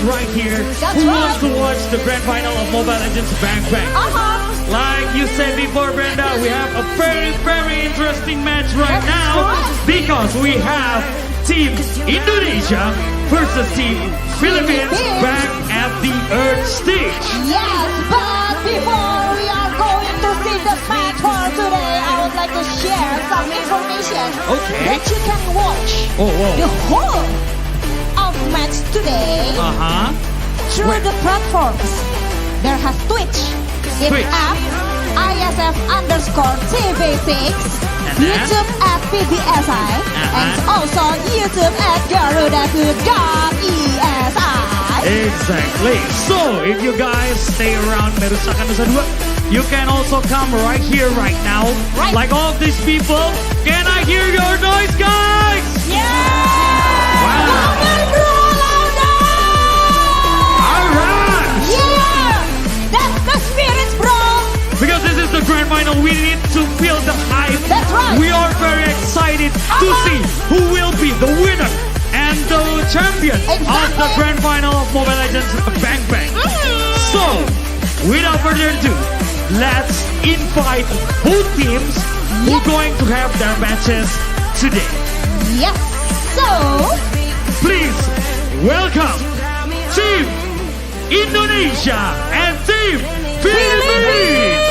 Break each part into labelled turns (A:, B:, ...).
A: right here
B: That's
A: who
B: right.
A: wants to watch the grand final of Mobile Legends Bang Bang. Like you said before, Brenda, we have a very, very interesting match right
B: That's
A: now
B: right.
A: because we have Team Indonesia versus Team Philippines back at the Earth stage.
B: Yes, but before we are going to see the match for today, I would like to share some information
A: Okay.
B: that you can watch the whole of match today through
A: Where?
B: the platforms. There has Twitch, it's
A: Twitch.
B: app ISF_TV6, YouTube at PBSI, and also YouTube at Garudaku.ESI.
A: Exactly. So, if you guys stay around Merusakan Nusa Dua, you can also come right here, right now.
B: Right.
A: Like all these people. Can I hear your noise, guys?
B: Yeah!
A: Wow.
B: Louder, bro, louder!
A: All right.
B: Yeah! That's the spirit, bro!
A: Because this is the grand final, we need to feel the hype.
B: That's right.
A: We are very excited to see who will be the winner and the champion of the
B: Exactly.
A: grand final of Mobile Legends Bang Bang. So, without further ado, let's invite both teams who are going to have their matches today.
B: Yes, so...
A: Please welcome Team Indonesia and Team Philippines.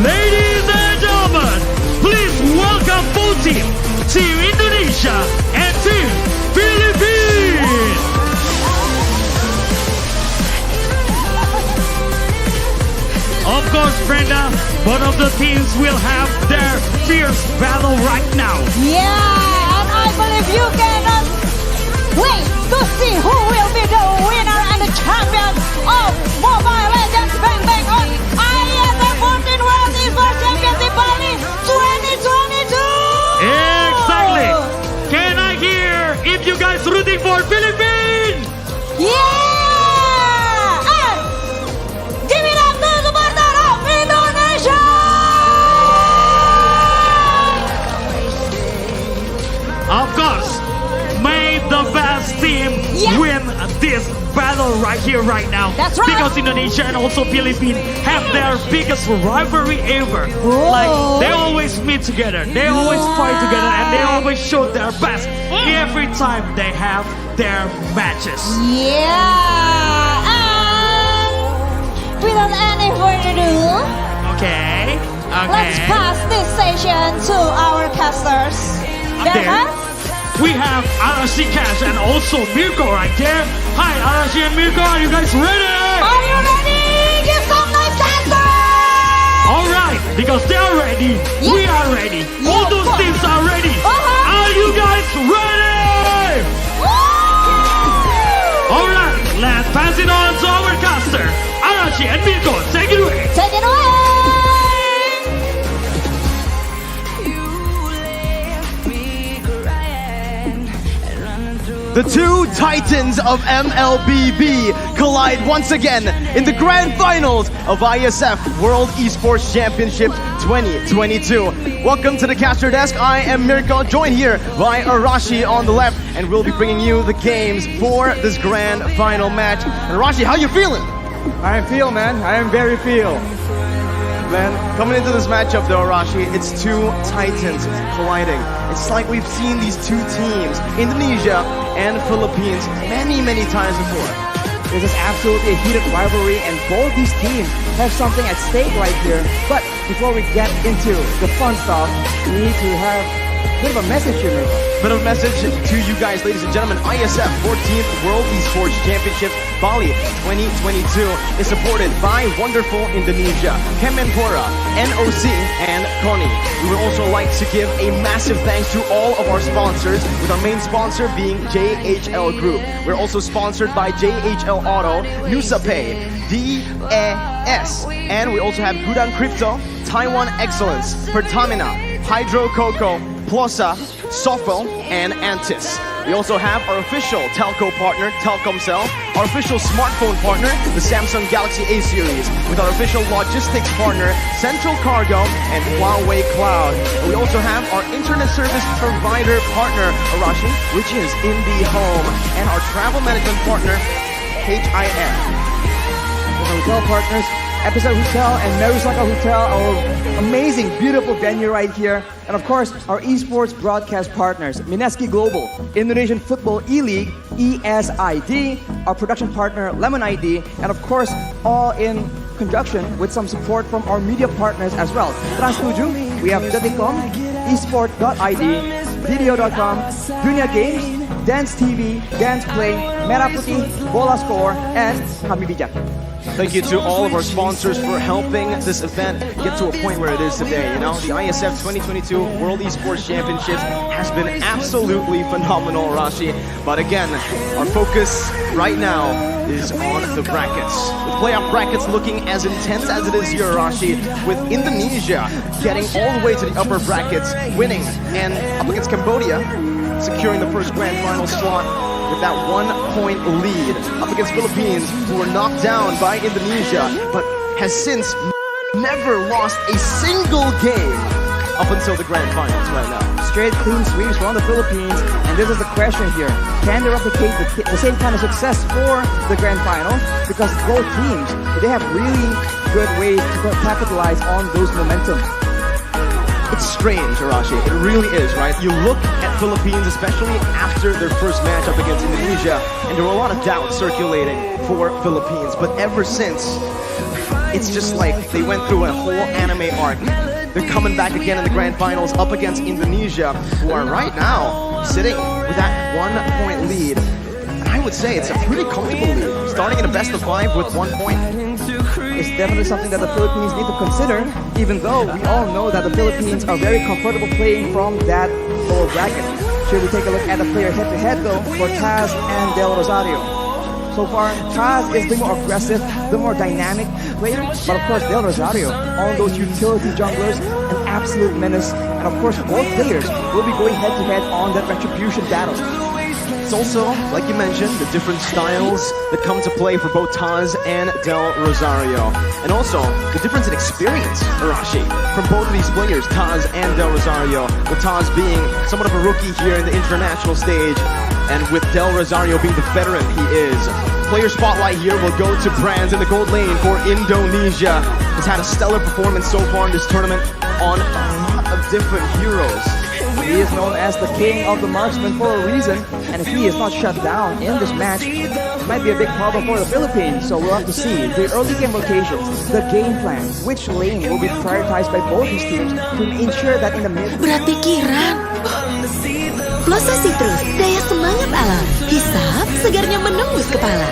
A: Ladies and gentlemen, please welcome both teams, Team Indonesia and Team Philippines. Of course, Brenda, both of the teams will have their fierce battle right now.
B: Yeah, and I believe you cannot wait to see who will be the winner and the champion of Mobile Legends Bang Bang on ISF 14 World Esports Championship Bali 2022!
A: Exactly. Can I hear if you guys rooting for Philippines?
B: Yeah! And give it up to the supporter of Indonesia!
A: Of course, may the best team
B: Yeah.
A: win this battle right here, right now.
B: That's right.
A: Because Indonesia and also Philippines have their biggest rivalry ever.
B: Whoa.
A: Like, they always meet together, they always fight together, and they always show their best every time they have their matches.
B: Yeah! And without any further ado,
A: Okay,
B: let's pass this session to our casters.
A: There. We have Arashi Cash and also Mirko right there. Hi, Arashi and Mirko, are you guys ready?
B: Are you ready? Give some nice casters!
A: Alright, because they are ready,
B: Yeah.
A: we are ready,
B: Yeah,
A: all those
B: of course.
A: teams are ready.
B: Uh-huh.
A: Are you guys ready?
B: Woo!
A: Alright, let's pass it on to our caster, Arashi and Mirko, take it away.
B: Take it away!
C: The two titans of Mlbb collide once again in the grand finals of Iesf World Esports Championship 2022. Welcome to the caster desk. I am Mirko, joined here by Arashi on the left, and we'll be bringing you the games for this grand final match. And Arashi, how you feeling?
D: I am feel, man. I am very feel.
C: Man, coming into this matchup though, Arashi, it's two titans colliding. It's like we've seen these two teams, Indonesia and Philippines, many times before.
D: This is absolutely a heated rivalry, and both these teams have something at stake right here. But before we get into the fun stuff, we need to have a bit of a message here, Mlbb.
C: Bit of a message to you guys, ladies and gentlemen. Iesf 14th World Esports Championship Bali 2022 is supported by wonderful Indonesia, Kemenpora, NOC, and KONI. We would also like to give a massive thanks to all of our sponsors, with our main sponsor being JHL Group. We're also sponsored by JHL Auto, NusaPay, DES, and we also have Gudang Crypto, Taiwan Excellence, Pertamina, Hydro Coco, Plosa, Sofo, and Antis. We also have our official telco partner, Telkomsel, our official smartphone partner, the Samsung Galaxy A series, with our official logistics partner, Central Cargo, and Huawei Cloud. And we also have our internet service provider partner, Arashi, which is IndiHome, and our travel management partner, HIM.
D: With our hotel partners, Episode Hotel and Marusaka Hotel, our amazing, beautiful venue right here. And of course, our esports broadcast partners, Mineski Global, Indonesian Football E-League, ESID, our production partner, Lemon ID, and of course, all in conjunction with some support from our media partners as well. Trans7, we have Deticom, esport.id, video.com, Dunia Games, Dance TV, Dance Play, Merah Putih, Bola Score, and Kami Bijak.
C: Thank you to all of our sponsors for helping this event get to a point where it is today. You know, the Iesf 2022 World Esports Championships has been absolutely phenomenal, Rashi. But again, our focus right now is on the brackets. With playoff brackets looking as intense as it is here, Rashi, with Indonesia getting all the way to the upper brackets, winning, and up against Cambodia, securing the first grand final slot with that 1-point lead up against Philippines, who were knocked down by Indonesia, but has since never lost a single game up until the grand finals right now.
D: Straight clean sweeps from the Philippines, and this is the question here. Can they replicate the same kind of success for the grand final? Because both teams, they have really good ways to capitalize on those momentum.
C: It's strange, Arashi. It really is, right? You look at Philippines, especially after their first match up against Indonesia, and there were a lot of doubts circulating for Philippines. But ever since, it's just like they went through a whole anime arc. They're coming back again in the grand finals up against Indonesia, who are right now sitting with that 1-point lead. And I would say it's a pretty comfortable lead, starting in a best of 5 with 1 point.
D: It's definitely something that the Philippines need to consider, even though we all know that the Philippines are very comfortable playing from that lower bracket. Should we take a look at the player head-to-head though for Taz and Del Rosario? So far, Taz is the more aggressive, the more dynamic player, but of course Del Rosario, all those utility junglers, an absolute menace, and of course both players will be going head-to-head on that retribution battle.
C: It's also, like you mentioned, the different styles that come to play for both Taz and Del Rosario. And also, the difference in experience, Arashi, from both of these players, Taz and Del Rosario, with Taz being somewhat of a rookie here in the international stage, and with Del Rosario being the veteran he is. Player spotlight here will go to Brands in the gold lane for Indonesia. Has had a stellar performance so far in this tournament on a lot of different heroes.
D: He is known as the king of the marksman for a reason, and if he is not shut down in this match, it might be a big problem for the Philippines. So we'll have to see the early game rotations, the game plan, which lane will be prioritized by both these teams to ensure that in the mid.
E: Berat pikiran. Plosa Citrus, daya semangat alam. Hisap, segarnya menembus kepala.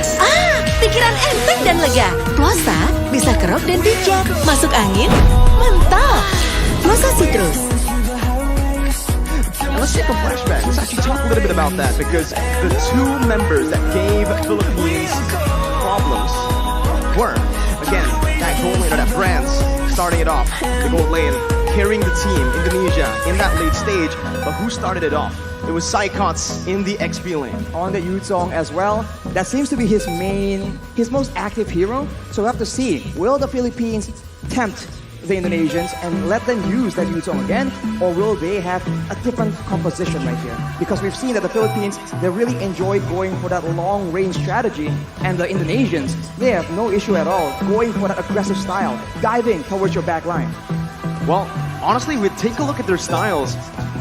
E: Pikiran enteng dan lega. Plosa bisa kerok dan bijak. Masuk angin, mantap. Plosa Citrus.
C: Let's take a flashback. Let's actually talk a little bit about that, because the two members that gave Philippines problems were, again, that gold lane, or that Brands, starting it off, the gold lane, carrying the team, Indonesia, in that late stage. But who started it off? It was Saikots in the XP lane.
D: On the Yuzong as well. That seems to be his most active hero. So we have to see, will the Philippines tempt the Indonesians and let them use that Yuzong again, or will they have a different composition right here? Because we've seen that the Philippines, they really enjoy going for that long-range strategy, and the Indonesians, they have no issue at all going for that aggressive style, diving towards your back line.
C: Well, honestly, we take a look at their styles.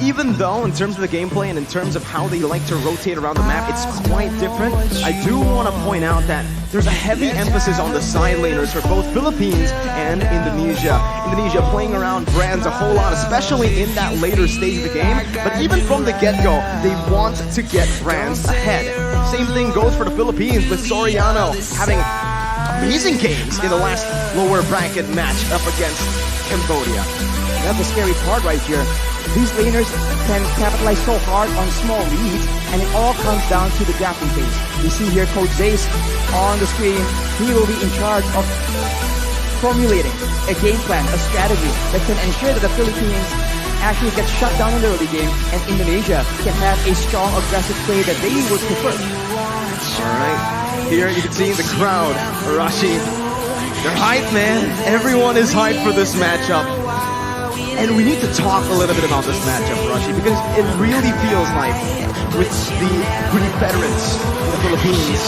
C: even though in terms of the gameplay and in terms of how they like to rotate around the map, it's quite different, I do want to point out that there's a heavy emphasis on the side laners for both Philippines and Indonesia. Indonesia playing around brands a whole lot, especially in that later stage of the game. But even from the get-go, they want to get brands ahead. Same thing goes for the Philippines with Soriano having amazing games in the last lower bracket match up against Cambodia.
D: That's the scary part right here. These laners can capitalize so hard on small leads, and it all comes down to the drafting phase. You see here Coach Zace on the screen. He will be in charge of formulating a game plan, a strategy that can ensure that the Philippines actually get shut down in the early game, and Indonesia can have a strong aggressive play that they would prefer.
C: Alright, here you can see the crowd, Arashi. They're hyped, man. Everyone is hyped for this matchup. And we need to talk a little bit about this matchup, Arashi, because it really feels like with the Greek veterans in the Philippines,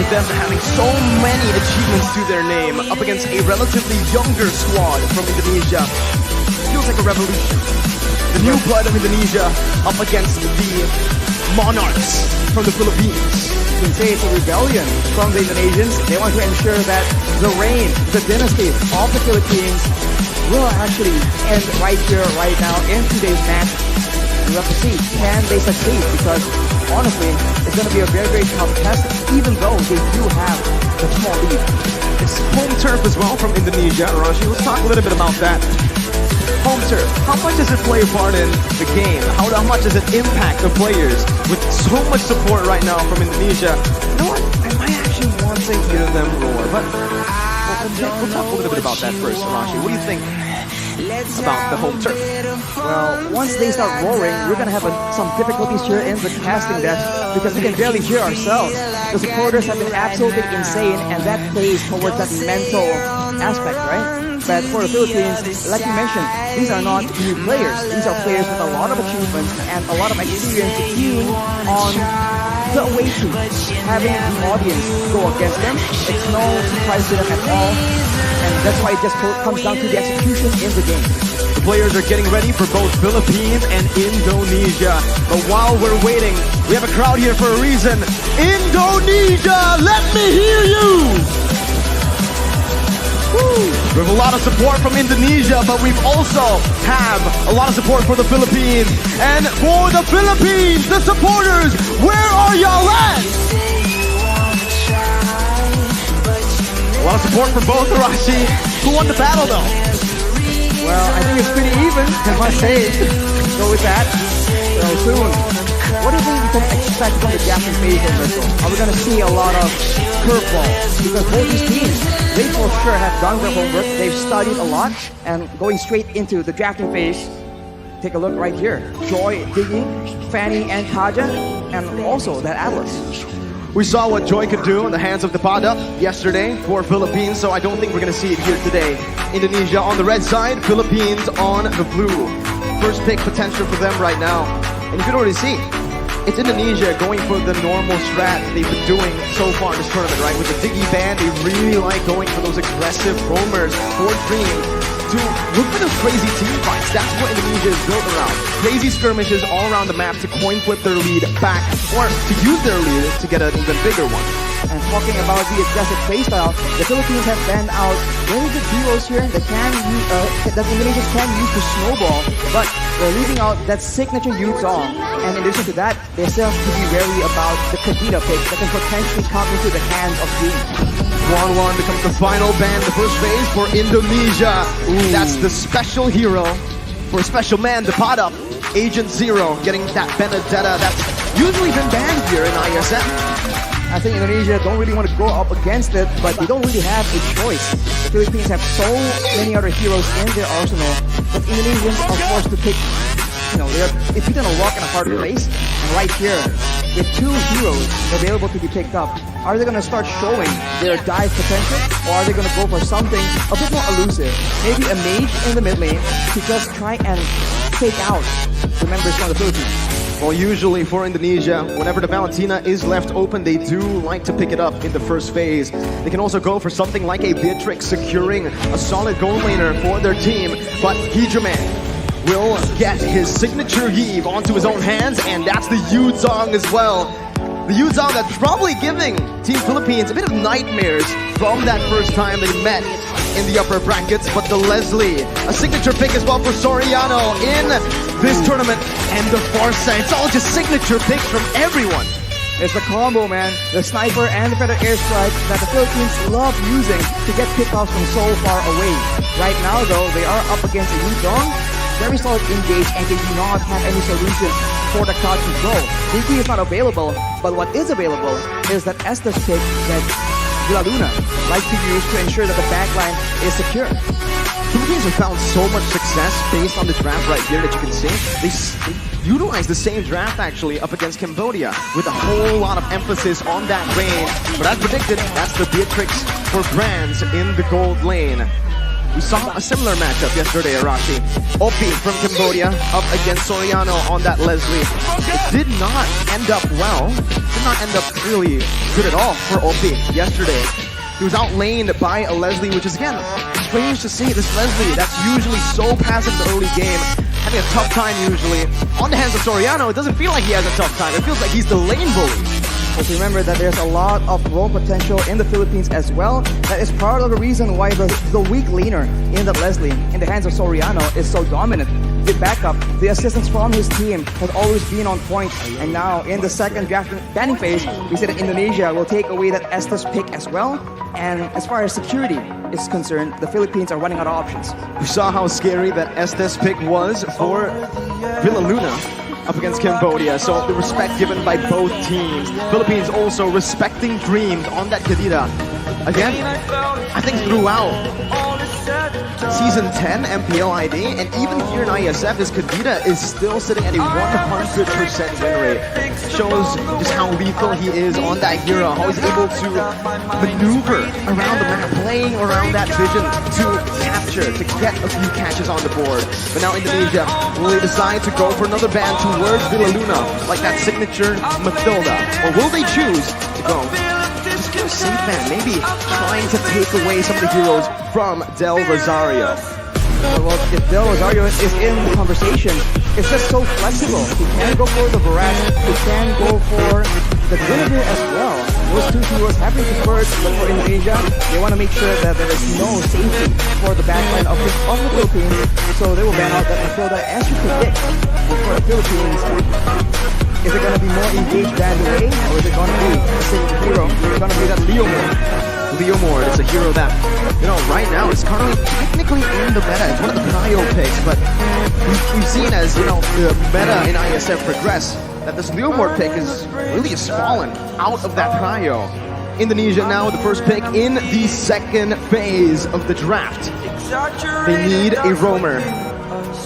C: with them having so many achievements to their name up against a relatively younger squad from Indonesia, it feels like a revolution. The new blood of Indonesia up against the monarchs from the Philippines.
D: You can say it's a rebellion from the Indonesians. They want to ensure that the reign, the dynasty of the Philippines will actually end right here, right now, in today's match. We have to see, can they succeed? Because honestly, it's going to be a very, very tough test, even though they do have a small lead.
C: It's home turf as well from Indonesia, Arashi. Let's talk a little bit about that. Home turf, how much does it play a part in the game? How much does it impact the players? With so much support right now from Indonesia, you know what? I might actually want to hear them roar, but we'll talk a little bit about that first, Arashi. What do you think about the home turf?
D: Well, once they start roaring, we're going to have some difficulties here in the casting deck because we can barely hear ourselves. The supporters have been absolutely insane, and that plays towards that mental aspect, right? But for the Philippines, like you mentioned, these are not new players. These are players with a lot of achievements and a lot of experience being on the way to having the audience go against them. It's no surprise to them at all. And that's why it just comes down to the execution in the game.
C: The players are getting ready for both Philippines and Indonesia. But while we're waiting, we have a crowd here for a reason. Indonesia, let me hear you! We have a lot of support from Indonesia, but we've also have a lot of support for the Philippines. And for the Philippines, the supporters, where are y'all at? A lot of support from both, Arashi. Who won the battle, though?
D: Well, I think it's pretty even, I must say. Go with that. So soon. What do you think we can expect from the Japanese phase in this one? Are we going to see a lot of curveballs? Because both these teams, they for sure have done their homework. They've studied a lot, and going straight into the drafting phase. Take a look right here. Joy, Diggy, Fanny, and Kaja, and also that Atlas.
C: We saw what Joy could do in the hands of the Pada yesterday for Philippines, so I don't think we're going to see it here today. Indonesia on the red side, Philippines on the blue. First pick potential for them right now. And you can already see, it's Indonesia going for the normal strat they've been doing so far in this tournament, right? With the Diggy band, they really like going for those aggressive roamers, forward streaming, to look for those crazy team fights. That's what Indonesia is built around. Crazy skirmishes all around the map to coin flip their lead back, or to use their lead to get an even bigger one.
D: And talking about the aggressive playstyle, the Philippines have banned out really good heroes here that that Indonesians can use to snowball, but they're leaving out that signature Yu-Zong. And in addition to that, they still have to be wary about the Kadita pick that can potentially come into the hands of Green.
C: 1-1 becomes the final ban, the first phase for Indonesia. That's the special hero for special man, the Pada, Agent Zero, getting that Benedetta that's usually been banned here in ISM.
D: I think Indonesia don't really want to go up against it, but they don't really have a choice. The Philippines have so many other heroes in their arsenal that Indonesians are forced to pick, it's between a rock and a hard place. And right here, with two heroes available to be picked up, are they going to start showing their dive potential, or are they going to go for something a bit more elusive? Maybe a mage in the mid lane to just try and take out the members from the Philippines.
C: Well, usually for Indonesia, whenever the Valentina is left open, they do like to pick it up in the first phase. They can also go for something like a Beatrix, securing a solid gold laner for their team. But Hydra Man, will get his signature heave onto his own hands, and that's the Yuzong as well. The Yuzong that's probably giving Team Philippines a bit of nightmares from that first time they met in the upper brackets. But the Leslie, a signature pick as well for Soriano in this tournament, and the Forza. It's all just signature picks from everyone.
D: It's the combo, man. The sniper and the feather airstrike that the Philippines love using to get pickoffs from so far away. Right now, though, they are up against a Yuzong. Very solid engage, and they do not have any solution for the crowd control. DP is not available, but what is available is that Estes pick that Villa Luna likes to use to ensure that the backline is secure.
C: Philippines have found so much success based on the draft right here that you can see. They utilized the same draft actually up against Cambodia with a whole lot of emphasis on that range. But as predicted, that's the Beatrix for Brands in the gold lane. We saw a similar matchup yesterday, Arashi. Opi from Cambodia up against Soriano on that Leslie. It did not end up well. Did not end up really good at all for Opi yesterday. He was outlaned by a Leslie, which is again strange to see. This Leslie that's usually so passive in the early game, having a tough time usually. On the hands of Soriano, it doesn't feel like he has a tough time. It feels like he's the lane bully.
D: But remember that there's a lot of role potential in the Philippines as well. That is part of the reason why the weak laner in that Leslie, in the hands of Soriano, is so dominant. The backup, the assistance from his team has always been on point. And now in the second draft banning phase, we see that Indonesia will take away that Estes pick as well. And as far as security is concerned, the Philippines are running out of options.
C: We saw how scary that Estes pick was for Villa Luna up against Cambodia. So the respect given by both teams. Philippines also respecting Dreams on that Kadira. Again, I think throughout Season 10 MPL ID, and even here in Iesf, this Kadira is still sitting at a 100% win rate. Shows just how lethal he is on that hero, how he's able to maneuver around the map, playing around that vision to capture, to get a few catches on the board. But now Indonesia, will they decide to go for another ban towards Villa Luna, like that signature Mathilda? Or will they choose to go just for a safe ban, maybe trying to take away some of the heroes from Del Rosario?
D: Well, if Del Rosario is in the conversation, it's just so flexible. He can go for the Barat, he can go for the Guinevere as well. Those two heroes have been preferred, but for Indonesia, they want to make sure that there is no safety for the backline of the Philippines, so they will ban out that Mathilda as you predict. For the Philippines, is it going to be more engaged than the way, or is it going to be a single hero? It's going to be that
C: Leomord is a hero that, you know, right now is currently technically in the meta. It's one of the prio picks, but we've seen as, you know, the meta in Iesf progress, that this Leomord pick is really has fallen out of that prio. Indonesia now with the first pick in the second phase of the draft. They need a roamer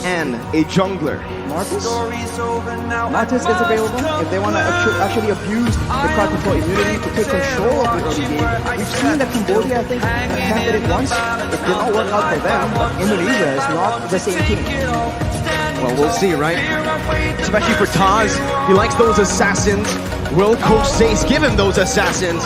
C: and a jungler.
D: Martis is available if they want to actually abuse the crowd control immunity to take control of the early game. We've seen that Cambodia, I think, attempted it once. It did not work out for them, but Indonesia is not the same team.
C: Well, we'll see, right? Especially for Taz, he likes those assassins. Will Coach Zace give him those assassins?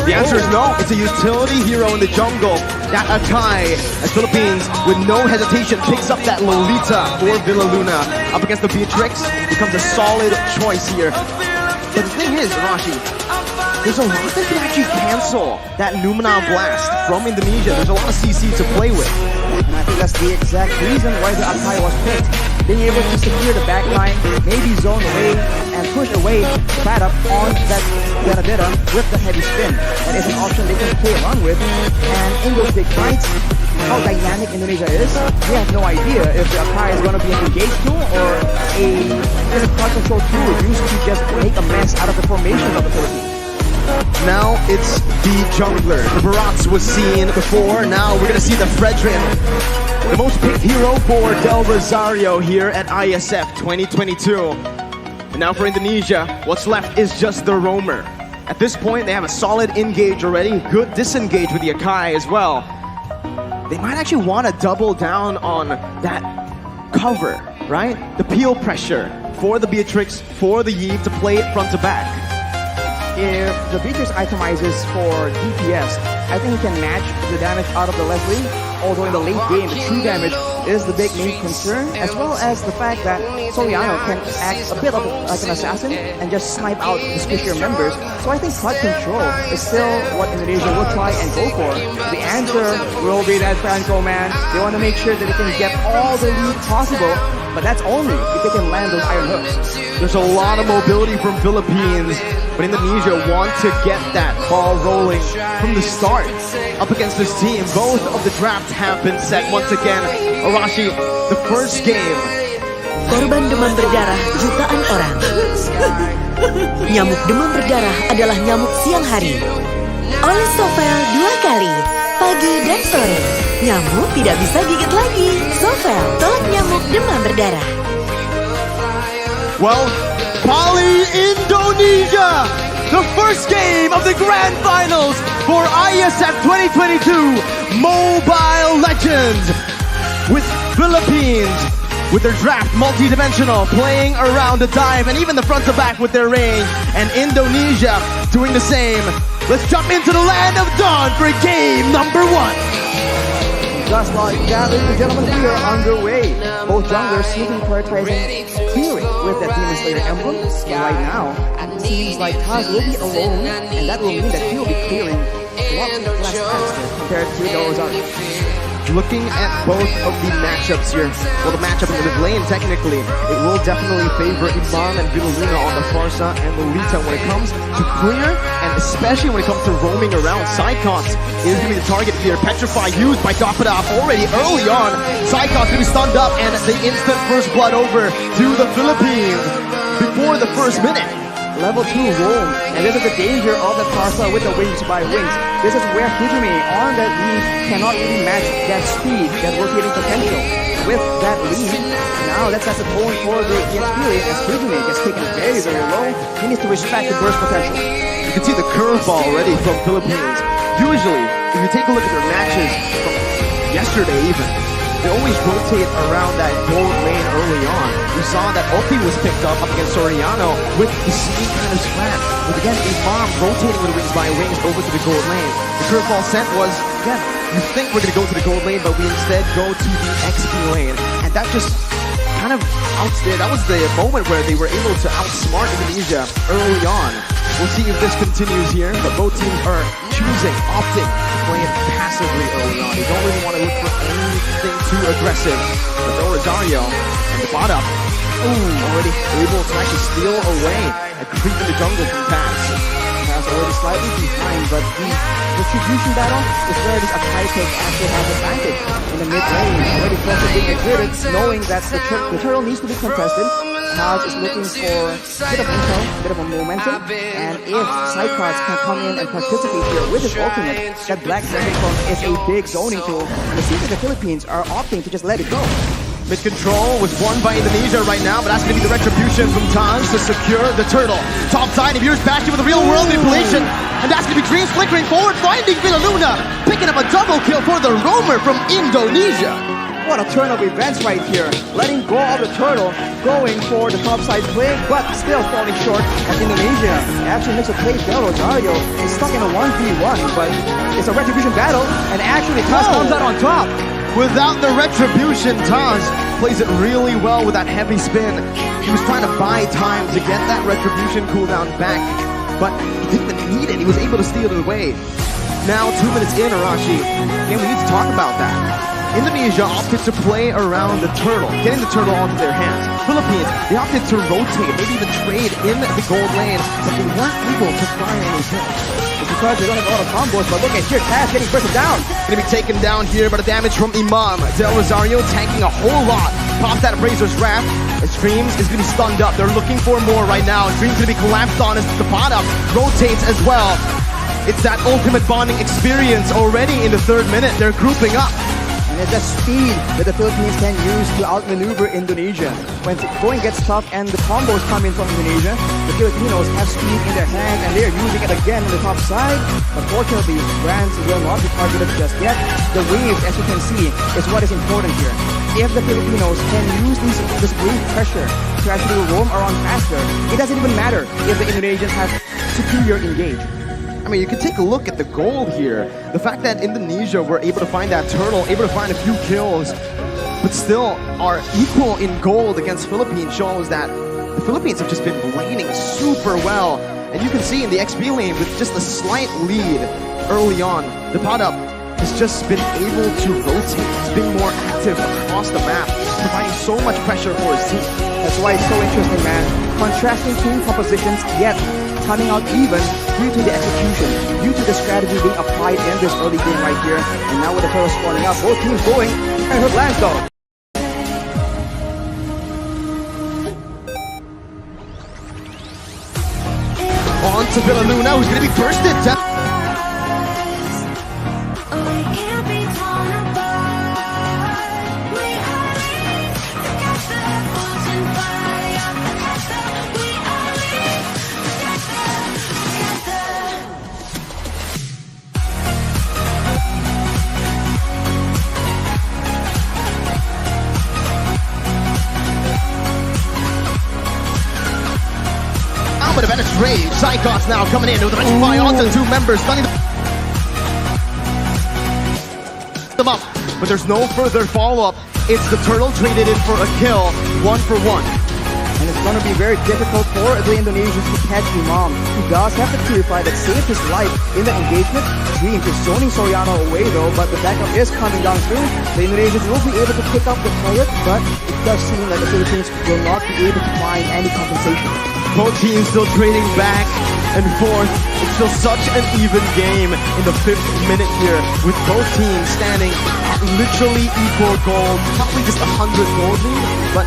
C: The answer is no. It's a utility hero in the jungle. That Akai, as Philippines, with no hesitation, picks up that Lolita for Villa Luna. Up against the Beatrix, becomes a solid choice here. But the thing is, Rashi, there's a lot that can actually cancel that Numina Blast from Indonesia. There's a lot of CC to play with.
D: And I think that's the exact reason why the Akai was picked. Being able to secure the backline, maybe zone away, and push away flat up on that Granadera with the heavy spin. That is an option they can play along with. And in those big fights, how dynamic Indonesia is, we have no idea if the Akai is going to be an engage tool or a crowd control tool used to just make a mess out of the formation of the Philippines.
C: Now it's the jungler. The Barats was seen before. Now we're going to see the Fredrin. The most picked hero for Del Rosario here at Iesf 2022. And now for Indonesia, what's left is just the roamer. At this point, they have a solid engage already. Good disengage with the Akai as well. They might actually want to double down on that cover, right? The peel pressure for the Beatrix, for the Iesf to play it front to back.
D: If the Beatrix itemizes for DPS, I think he can match the damage out of the Leslie. although in the late game, the true damage is the big main concern, as well as the fact that Soriano can act a bit like an assassin and just snipe out the squishier members. So I think crowd control is still what Indonesia will try and go for. The answer will be that Thankyou, man. They want to make sure that they can get all the lead possible, but that's only if they can land those iron hooks.
C: There's a lot of mobility from Philippines, but Indonesia want to get that ball rolling from the start. Up against this team, both of the drafts have been set once again. Arashi, the first game.
E: Korban demam berdarah jutaan orang. Nyamuk demam berdarah adalah nyamuk siang hari. Oleh Sovel 2 kali, pagi dan sore. Nyamuk tidak bisa gigit lagi. Sovel, tolak nyamuk demam berdarah.
C: Well, Bali, Indonesia, the first game of the Grand Finals for Iesf 2022 Mobile Legends, with Philippines with their draft multi-dimensional, playing around the dive and even the front to back with their range, and Indonesia doing the same. Let's jump into the land of dawn for game number 1.
D: Just like that, ladies and gentlemen, we are underway. Both junglers sneaking prioritizing clearing with that Demon Slayer emblem. And right now, it seems like Taz will be alone, and that will mean that he will be clearing a lot less faster compared to the Rosario.
C: Looking at both of the matchups here, well, the matchup in the lane, technically, it will definitely favor Imam and Filipina on the far side, and Lolita when it comes to clear, and especially when it comes to roaming around. Psychox is going to be the target here. Petrify used by Dapadov already early on. Psychox going to be stunned up, and the instant first blood over to the Philippines before the first minute.
D: Level 2 roam, and this is the danger of the Parsa with the wings by wings. This is where Hijime on that lead cannot really match that speed, that rotating potential. With that lead, now that sets the tone for the EXP lane as Hijime gets taken very, very low. He needs to respect the burst potential.
C: You can see the curveball already from Philippines. Usually, if you take a look at their matches from yesterday even, they always rotate around that gold lane early on. We saw that Oki was picked up against Soriano with the same kind of strat. But again, Imam rotating with wings by wings over to the gold lane. The curveball sent was, again, you think we're going to go to the gold lane, but we instead go to the XP lane. And that just kind of outstayed. That was the moment where they were able to outsmart Indonesia early on. We'll see if this continues here, but both teams are opting to play it passively early on. They don't really want to look for anything too aggressive. But no Rosario and the bottom, already able to actually steal away a creep in the jungle from Taz.
D: Taz already slightly behind, but the distribution battle is where this Akai take actually has advantage. In the mid lane, already close to being exerted, knowing that the turtle needs to be contested. Taz is looking for a bit of intel, a bit of a momentum, and if Cyclops can come in and participate here with his ultimate, that Black Dragon is a big zoning tool, and it seems that the Philippines are opting to just let it go.
C: Mid-control was won by Indonesia right now, but that's going to be the retribution from Taz to secure the turtle. Top side, he here's Bastion with a real-world manipulation, and that's going to be Dreams flickering forward, finding Villaluna, picking up a double kill for the roamer from Indonesia.
D: What a turn of events right here. Letting go of the turtle, going for the top side play, but still falling short as Indonesia actually makes a play. Del Rosario is stuck in a 1v1, but it's a retribution battle, and actually Taz comes out on top.
C: Without the retribution, Taz plays it really well with that heavy spin. He was trying to buy time to get that retribution cooldown back, but he didn't need it. He was able to steal it away. Now, 2 minutes in, Arashi, and we need to talk about that. Indonesia opted to play around the turtle, getting the turtle onto their hands. Philippines, they opted to rotate, maybe even trade in the gold lane, but they weren't able to fire any hits.
D: It's because they don't have a lot of combos, but look at here, Taz getting bursted down.
C: Gonna be taken down here by the damage from Imam. Del Rosario tanking a whole lot. Pops that Razor's Wrath. As Dreams is gonna be stunned up. They're looking for more right now. Dreams gonna be collapsed on as the bottom rotates as well. It's that ultimate bonding experience already in the 3rd minute. They're grouping up.
D: And it's the speed that the Philippines can use to outmaneuver Indonesia. When going gets tough and the combos come in from Indonesia, the Filipinos have speed in their hand and they're using it again on the top side. Unfortunately, brands will not be targeted just yet. The waves, as you can see, is what is important here. If the Filipinos can use this wave pressure to actually roam around faster, it doesn't even matter if the Indonesians have superior engage.
C: I mean, you can take a look at the gold here. The fact that Indonesia were able to find that turtle, able to find a few kills, but still are equal in gold against Philippines shows that the Philippines have just been laning super well. And you can see in the XP lane with just a slight lead early on, the Padap has just been able to rotate. He's been more active across the map, providing so much pressure for his team.
D: That's why it's so interesting, man. Contrasting team compositions, yet coming out even due to the execution, due to the strategy being applied in this early game right here. And now with the turtle spawning up, both teams going. And hook lands though.
C: On to Villaluna, who's going to be bursted down. With a Venice Rage, Psychos now coming in with a bunch of fire onto the two members, stunning them up. But there's no further follow-up. It's the turtle traded in for a kill, 1-for-1.
D: And it's going to be very difficult for the Indonesians to catch Imam. He does have the purify that saved his life in that engagement. Dreams is zoning Soriano away though, but the backup is coming down through. The Indonesians will be able to pick up the turret, but it does seem like the Philippines will not be able to find any compensation.
C: Both teams still trading back and forth. It's still such an even game in the 5th minute here, with both teams standing at literally equal gold. Probably just 100 gold lead, but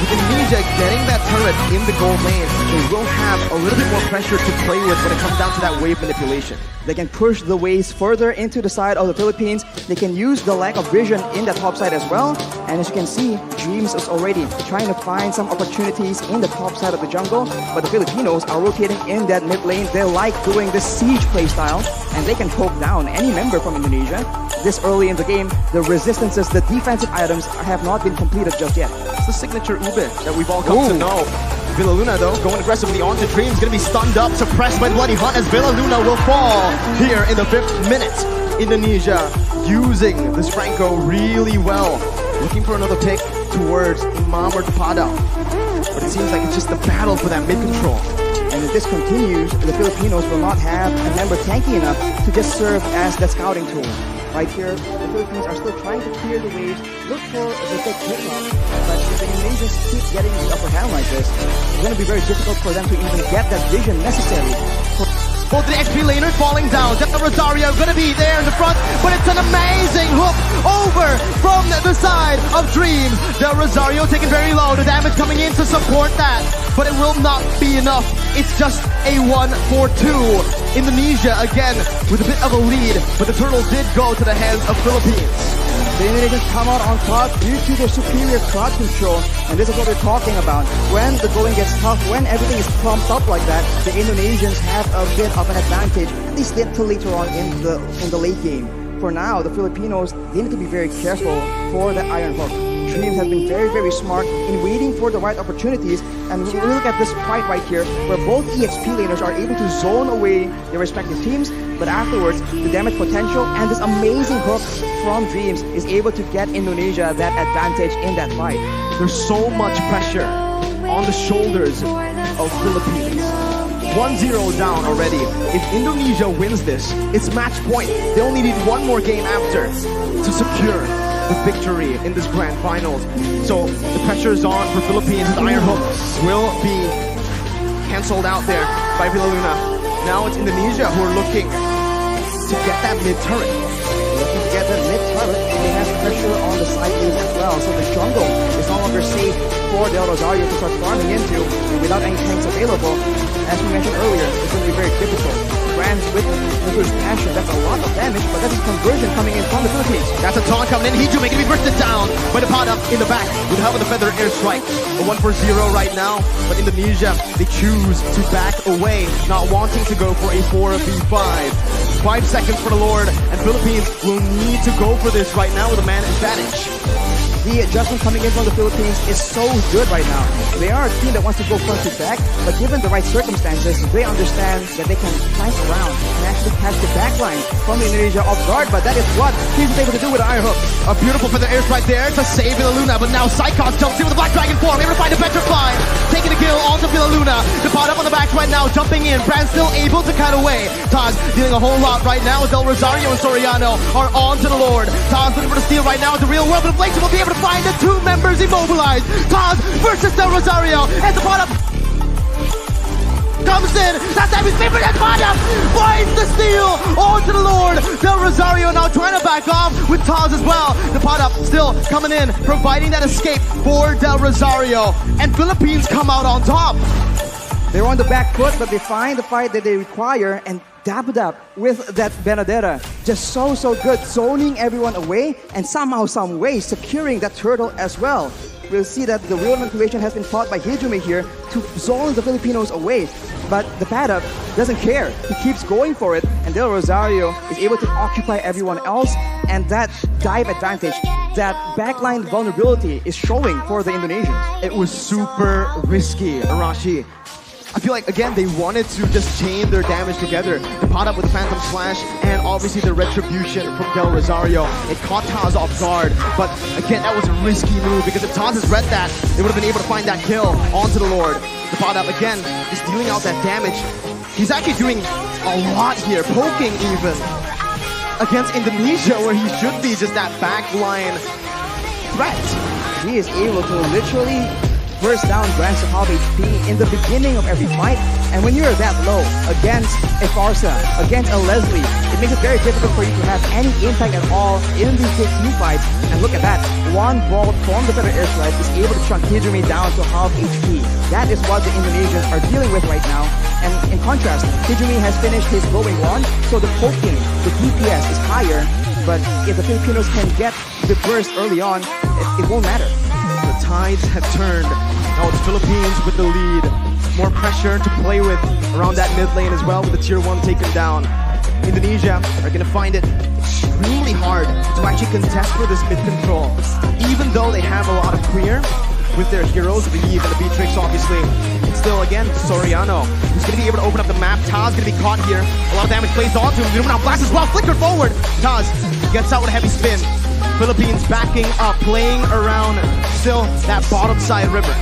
C: with Indonesia getting that turret in the gold lane, they will have a little bit more pressure to play with when it comes down to that wave manipulation.
D: They can push the waves further into the side of the Philippines. They can use the lack of vision in that top side as well. And as you can see, Dreams is already trying to find some opportunities in the top side of the jungle. But the Filipinos are rotating in that mid lane. They like doing this siege playstyle, and they can poke down any member from Indonesia. This early in the game, the resistances, the defensive items have not been completed just yet.
C: It's the signature Ube that we've all come to know. Villaluna though, going aggressively onto Dreams, gonna be stunned up, suppressed by Bloody Hunt as Villaluna will fall here in the 5th minute. Indonesia using this Franco really well, looking for another pick towards Imam or Pada. But it seems like it's just a battle for that mid control.
D: And if this continues, the Filipinos will not have a member tanky enough to just serve as the scouting tool. Right here, the Philippines are still trying to clear the waves, look for the big pickup, but if the Indonesians keep getting the upper hand like this, it's going to be very difficult for them to even get that vision necessary.
C: Both the XP laners falling down. Del Rosario gonna be there in the front, but it's an amazing hook over from the side of Dreams. Del Rosario taken very low, the damage coming in to support that, but it will not be enough. It's just a 1-for-2. Indonesia again with a bit of a lead, but the turtle did go to the hands of Philippines.
D: The Indonesians come out on top due to their superior crowd control, and this is what we're talking about. When the going gets tough, when everything is pumped up like that, the Indonesians have a bit of an advantage, at least until later on in the late game. For now, the Filipinos, they need to be very careful for the Iron Hook. Dreams have been very, very smart in waiting for the right opportunities. And we look at this fight right here, where both EXP laners are able to zone away their respective teams, but afterwards, the damage potential and this amazing hook from Dreams is able to get Indonesia that advantage in that fight.
C: There's so much pressure on the shoulders of Philippines. 1-0 down already. If Indonesia wins this, it's match point. They only need one more game after to secure the victory in this grand finals. So the pressure is on for Philippines. The Iron Hook will be cancelled out there by Villaluna. Now it's Indonesia who are looking to get that mid turret.
D: Looking to get that mid turret, and they have pressure on the side lane as well. So the jungle is no longer safe for Del Rosario to start farming into, and without any tanks available, as we mentioned earlier, it's going to be very difficult. Brands with Nuclear's passion, that's a lot of damage, but that is conversion coming in from the Philippines.
C: That's a taunt coming in. Hiju making to be bursted down by the Pada in the back with the help of the Feather Airstrike. A 1-for-0 right now, but Indonesia, they choose to back away, not wanting to go for a 4v5. 5 seconds for the Lord, and Philippines will need to go for this right now with a man advantage.
D: The adjustment coming in from the Philippines is so good right now. They are a team that wants to go front to back, but given the right circumstances, they understand that they can flank around and actually catch the back line from Indonesia off guard, but that is what he's able to do with the iron hook.
C: A beautiful for the airs right there to save Luna, but now Psychos jumps in with the Black Dragon form, able to find a Petrify, taking a kill onto Luna. The pot up on the back right now, jumping in. Brand still able to cut away. Taz dealing a whole lot right now. Del Rosario and Soriano are on to the Lord. Taz looking for the steal right now in the real world, but Inflation will be able to find the two members immobilized. Taz versus Del Rosario, and the pot up comes in. That's Abby's favorite, and Padam finds the steal onto the Lord. Del Rosario now trying to back off with Taz as well. The Padam still coming in, providing that escape for Del Rosario, and Philippines come out on top.
D: They're on the back foot, but they find the fight that they require, and Dab with that Benedetta. Just so good, zoning everyone away, and somehow, some way, securing that turtle as well. We'll see that the real manipulation has been fought by Hijume here to zone the Filipinos away. But the Paddock doesn't care. He keeps going for it, and Del Rosario is able to occupy everyone else, and that dive advantage, that backline vulnerability is showing for the Indonesians.
C: It was super risky, Arashi. I feel like, again, they wanted to just chain their damage together. The pot up with Phantom Slash and obviously the retribution from Del Rosario. It caught Taz off guard, but again, that was a risky move because if Taz has read that, they would have been able to find that kill onto the Lord. The pot up, again, is dealing out that damage. He's actually doing a lot here, poking even against Indonesia, where he should be just that backline threat.
D: He is able to literally burst down Grants of half HP in the beginning of every fight, and when you're that low against a Farsa, against a Leslie, it makes it very difficult for you to have any impact at all in these big team fights. And look at that, one ball from the Feather Airstrike is able to chunk Hijume down to half HP. That is what the Indonesians are dealing with right now. And in contrast, Hijume has finished his glowing wand, so the poking, the DPS is higher, but if the Filipinos can get the burst early on, it won't matter.
C: The tides have turned. Now it's Philippines with the lead. More pressure to play with around that mid lane as well, with the tier 1 taken down. Indonesia are going to find it extremely hard to actually contest for this mid control. Even though they have a lot of clear with their heroes, the Eve and the Beatrix obviously. It's still, again, Soriano, who's going to be able to open up the map. Taz going to be caught here. A lot of damage plays onto him. Now blast as well, flicker forward. Taz gets out with a heavy spin. Philippines backing up, playing around still that bottom side river.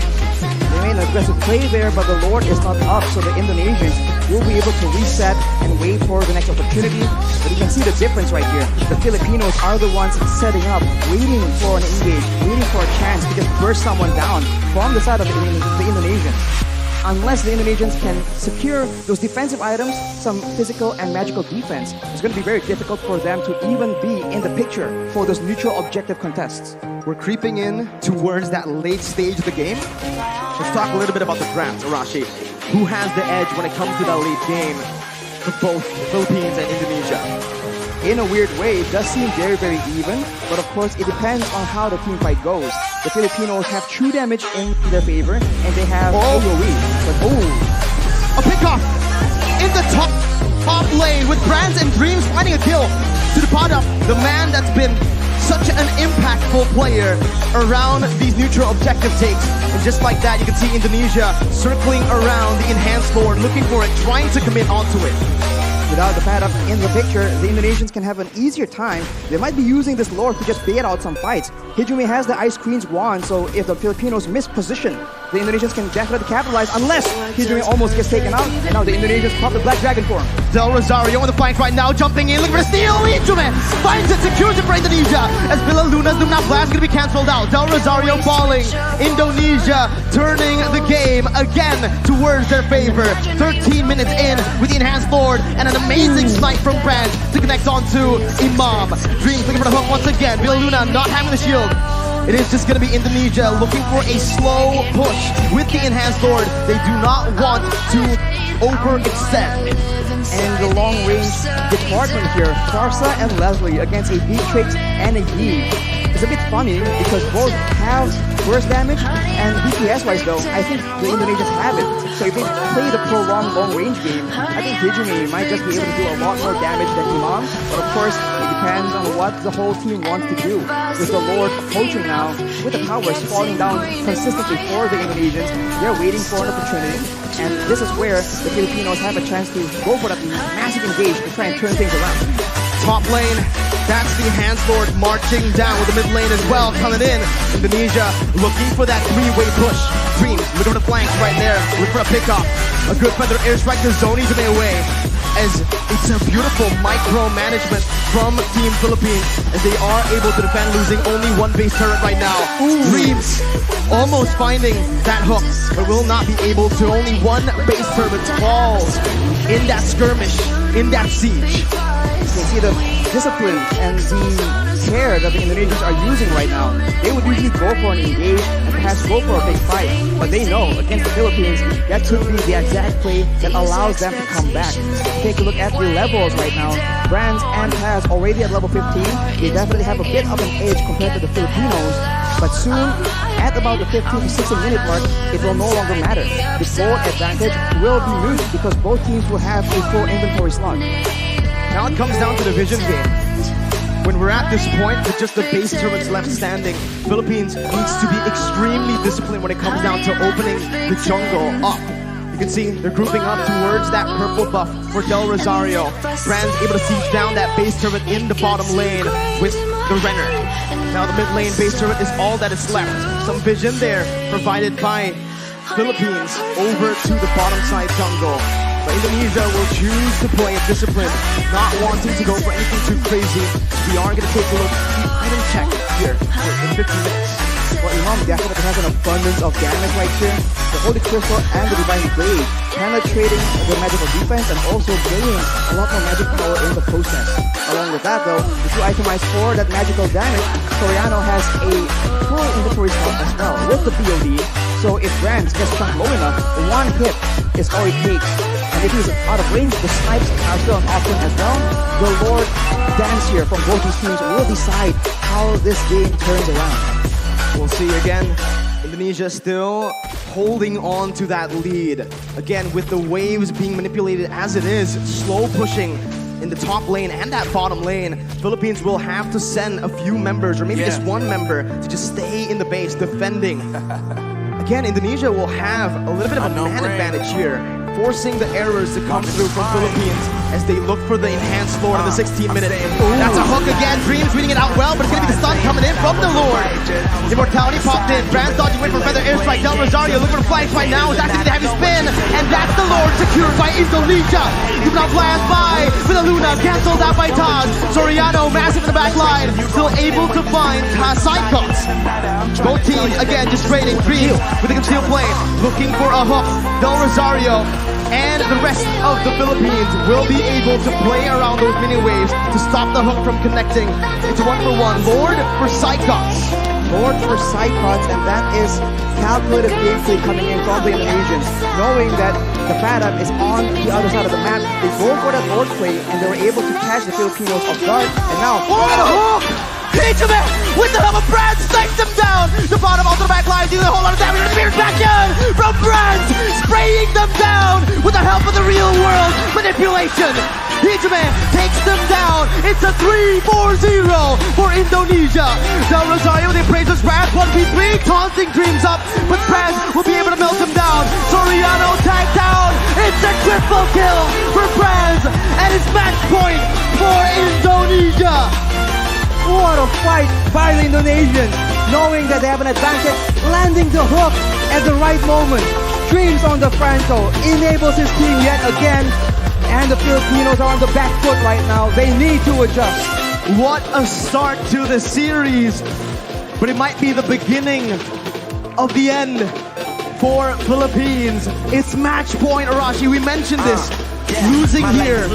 D: They made an aggressive play there, but the Lord is not up, so the Indonesians will be able to reset and wait for the next opportunity. But you can see the difference right here. The Filipinos are the ones setting up, waiting for an engage, waiting for a chance to just burst someone down from the side of the Indonesians. Unless the Indonesians can secure those defensive items, some physical and magical defense, it's going to be very difficult for them to even be in the picture for those neutral objective contests.
C: We're creeping in towards that late stage of the game. Let's talk a little bit about the draft, Arashi. Who has the edge when it comes to that late game for both Philippines and Indonesia?
D: In a weird way, it does seem very even, but of course it depends on how the team fight goes. The Filipinos have true damage in their favor, and they have AoE. But
C: a pickoff in the top lane with Brands and Dreams finding a kill to the pot up. The man that's been such an impactful player around these neutral objective takes. And just like that, you can see Indonesia circling around the enhanced Lord, looking for it, trying to commit onto it.
D: Without the Paddock in the picture, the Indonesians can have an easier time. They might be using this Lord to just bait out some fights. Hijume has the Ice Queen's wand, so if the Filipinos miss position, the Indonesians can definitely capitalize, unless Hijume almost gets taken out, and now the Indonesians pop the Black Dragon form.
C: Del Rosario on the flank right now, jumping in, looking for a steal. Hijume finds it, secures it for Indonesia, as Villa Luna's Lumina Blast is going to be cancelled out. Del Rosario falling. Indonesia turning the game again towards their favor. 13 minutes in with the enhanced Lord, and an amazing snipe from Brand to connect onto Imam. Dreams looking for the hook once again. Villa Luna not having the shield. It is just going to be Indonesia looking for a slow push with the enhanced Lord. They do not want to overextend.
D: And the long-range department here, Farsa and Leslie against a Beatrix and a Yi. The It's a bit funny because both have burst damage, and DPS-wise though, I think the Indonesians have it. So if they play the prolonged long-range game, I think Hijime might just be able to do a lot more damage than Imam. But of course, it depends on what the whole team wants to do. With the Lord approaching now, with the towers falling down consistently for the Indonesians, they're waiting for an opportunity. And this is where the Filipinos have a chance to go for that massive engage to try and turn things around.
C: Top lane, that's the Enhanced Lord marching down with the mid lane as well, coming in. Indonesia looking for that three-way push. Dreams, look over the flanks right there, look for a pickoff. A good feather airstrike to zone Hijime away. As it's a beautiful micro-management from Team Philippines as they are able to defend, losing only one base turret right now. Dreams almost finding that hook, but will not be able to. Only one base turret falls in that skirmish, in that siege.
D: You can see the discipline and the care that the Indonesians are using right now. They would usually go for an engage and perhaps go for a big fight, but they know against the Philippines that could be the exact play that allows them to come back. Take a look at the levels right now. Brands and Taz already at level 15. They definitely have a bit of an edge compared to the Filipinos, but soon at about the 15 to 16 minute mark, it will no longer matter. The goal advantage will be moot because both teams will have a full inventory slot.
C: Now it comes down to the vision game. When we're at this point with just the base turrets left standing, Philippines needs to be extremely disciplined when it comes down to opening the jungle up. You can see they're grouping up towards that purple buff for Del Rosario. Brand's able to siege down that base turret in the bottom lane with the Renner. Now the mid lane base turret is all that is left. Some vision there provided by Philippines over to the bottom side jungle. But Indonesia will choose to play it disciplined, not wanting to go for anything too crazy. We are going to take a look at the item check here in 15 minutes.
D: Well, Imam definitely has an abundance of damage right here. The Holy Crystal and the Divine Blade penetrating the magical defense and also gaining a lot more magic power in the process. Along with that though, if you itemize for that magical damage, Soriano has a full inventory slot as well with the POD. So if Brands gets stuck low enough, one hit is all it takes. And if he's out of range, the snipes are still an option as well. The Lord Dance here from both these teams will decide how this game turns around.
C: We'll see again. Indonesia still holding on to that lead. Again, with the waves being manipulated as it is, slow pushing in the top lane and that bottom lane, Philippines will have to send a few members or maybe just one member to just stay in the base defending. Again, Indonesia will have a little bit of a man advantage here, forcing the errors to come through from Philippines as they look for the Enhanced Lord in the 16-minute. That's a hook again. Dreams reading it out well, but it's going to be the stun coming in from the Lord. Immortality popped in. Brand dodging away from Feather Airstrike. Del Rosario looking for flanks right now. Is activating the heavy spin, and that's the Lord secured by Indonesia. Dukan flash by with a Luna, cancelled out by Taz. Soriano massive in the back line, still able to find side cuts. Both teams again just trading. Dreams with a concealed play, looking for a hook. Del Rosario and the rest of the Philippines will be able to play around those mini waves to stop the hook from connecting. It's 1-for-1. Lord for Psychots.
D: Lord for Psychots, and that is calculated gameplay coming in from the Indonesians. Knowing that the Padam is on the other side of the map, they go for that Lord play, and they were able to catch the Filipinos off guard. And now,
C: what a hook! Hijime with the help of Brand snipes them down. The bottom onto the back line, doing a whole lot of damage. And Spears back in from Brand, spraying them down with the help of the real world manipulation. Hijime takes them down. It's a 3-4-0 for Indonesia. Del Rosario, they praise us Brand 1v3, taunting Dreams up, but Brand will be able to melt them down. Soriano tagged down. It's a triple kill for Brand, and it's match point for Indonesia.
D: what a fight by the Indonesians, knowing that they have an advantage, landing the hook at the right moment. Dreams on the Franco, enables his team yet again, and the Filipinos are on the back foot right now. They need to adjust.
C: What a start to the series, but it might be the beginning of the end for Philippines. It's match point, Arashi. We mentioned this. Losing here,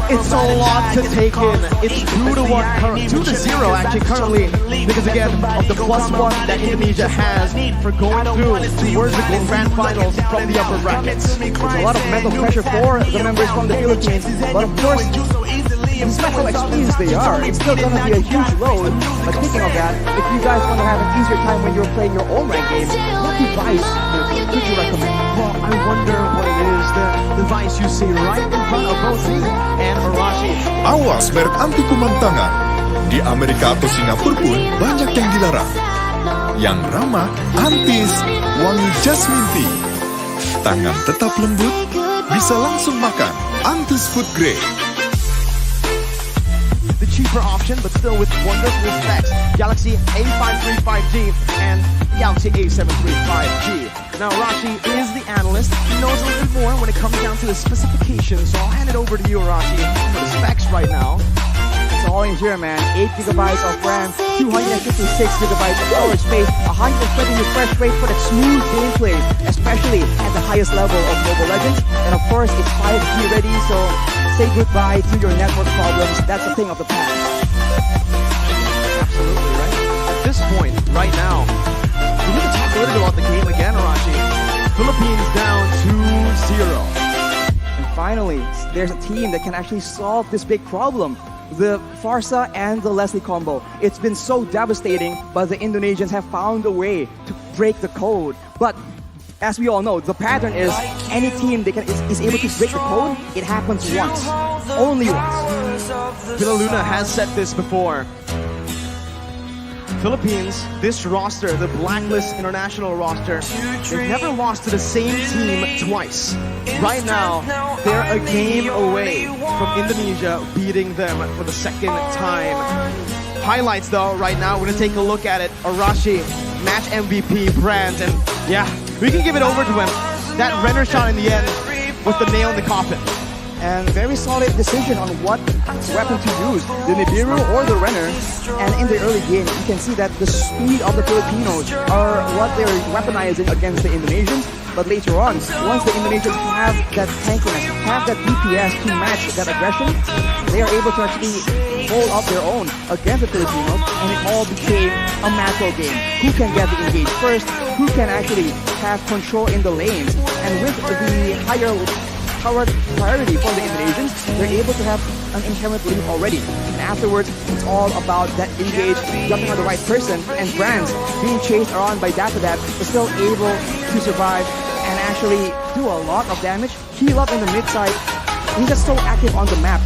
C: it's a lot to take in. It's 2-1, 2-0 actually currently, because again of the +1 that Indonesia has for going through towards the grand finals from the upper brackets.
D: It's a lot of mental pressure for the members from the Philippines, but of course despite how experienced they are, it's still gonna be a huge load. But thinking of that, if you guys want to have an easier time when you're playing your own ranked game, what device would you recommend?
C: Well, I wonder what it is, the device you see right in front of both me and Arashi.
F: Awas merek anti kumantangan. Di Amerika atau Singapura pun banyak yang dilarang. Yang ramah, antis, wangi jasmine tea. Tangan tetap lembut, bisa langsung makan. Antis Food Grade.
C: The cheaper option, but still with wonderful specs, Galaxy A535G and Galaxy A735G. Now, Arashi is the analyst. He knows a little bit more when it comes down to the specifications, so I'll hand it over to you, Arashi, for the specs right now.
D: It's all in here, man. 8 GB of RAM, 256 GB of storage space, 120 refresh rate for that smooth gameplay, especially at the highest level of Mobile Legends. And of course, it's 5G ready, so say goodbye to your network problems. That's a thing of the past.
C: Absolutely, right? At this point, right now, we need to talk a little bit about the game again, Arashi. Philippines down 2-0.
D: And finally, there's a team that can actually solve this big problem. The Farsa and the Leslie combo. It's been so devastating, but the Indonesians have found a way to break the code. But as we all know, the pattern is any team is able to break the code, it happens once. Only once.
C: Villa Luna has said this before. Philippines, this roster, the Blacklist International roster, they've never lost to the same team twice. Right now, they're a game away from Indonesia beating them for the second time. Highlights though, right now, we're gonna take a look at it. Arashi, match MVP Brands, and yeah, we can give it over to him. That Renner shot in the end was the nail in the coffin.
D: And very solid decision on what weapon to use, the Nibiru or the Renner. And in the early game, you can see that the speed of the Filipinos are what they're weaponizing against the Indonesians. But later on, once the Indonesians have that tankiness, have that DPS to match that aggression, they are able to actually hold up their own against the Filipinos, and it all became a macro game. Who can get the engage first? Who can actually have control in the lanes? And with the higher priority for the Indonesians, they're able to have an inherent lead already. And afterwards, it's all about that engage, jumping on the right person, and Brands being chased around by Dapper is still able to survive and actually do a lot of damage. Heal up in the mid side. He's just so active on the map.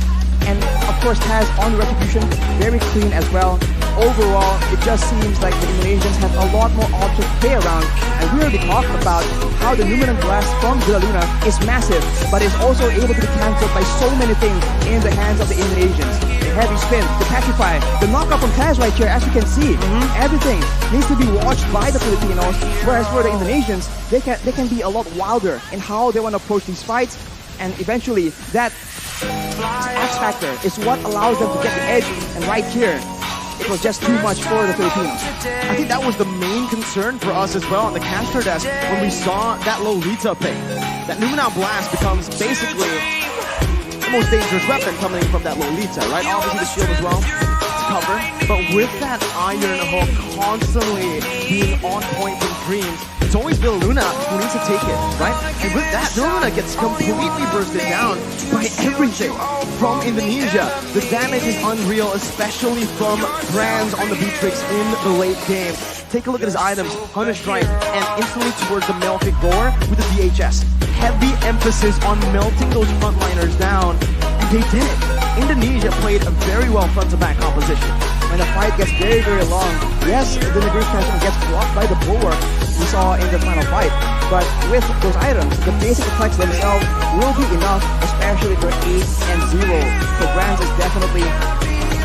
D: And of course has on the retribution, very clean as well. Overall, it just seems like the Indonesians have a lot more options to play around. And we already talked about how the Luminant Blast from Villa Luna is massive, but is also able to be cancelled by so many things in the hands of the Indonesians. The heavy spin, the petrify, the knockout from Taz right here, as you can see. Everything needs to be watched by the Filipinos, whereas for the Indonesians, they can be a lot wilder in how they want to approach these fights. And eventually, that X factor is what allows them to get the edge. And right here, it was just too much for the Filipinos.
C: I think that was the main concern for us as well on the caster desk when we saw that Lolita pick. That Luminant Blast becomes basically the most dangerous weapon coming from that Lolita, right? Obviously the shield as well to cover, but with that Iron Hook constantly being on point from Dreams, it's always Villa Luna who needs to take it, right? And with that, Villa Luna gets completely bursted down by everything from Indonesia. The damage is unreal, especially from Brands on the Beatrix in the late game. Take a look at his items, Hunter Strike, and instantly towards the Melfic Gore with the DHS. Heavy emphasis on melting those frontliners down, and they did it. Indonesia played a very well front-to-back composition.
D: When the fight gets very, very long, yes, the Nibiru transfer gets blocked by the bulwark we saw in the final fight. But with those items, the basic attacks themselves will be enough, especially for 8 and 0. So Brands is definitely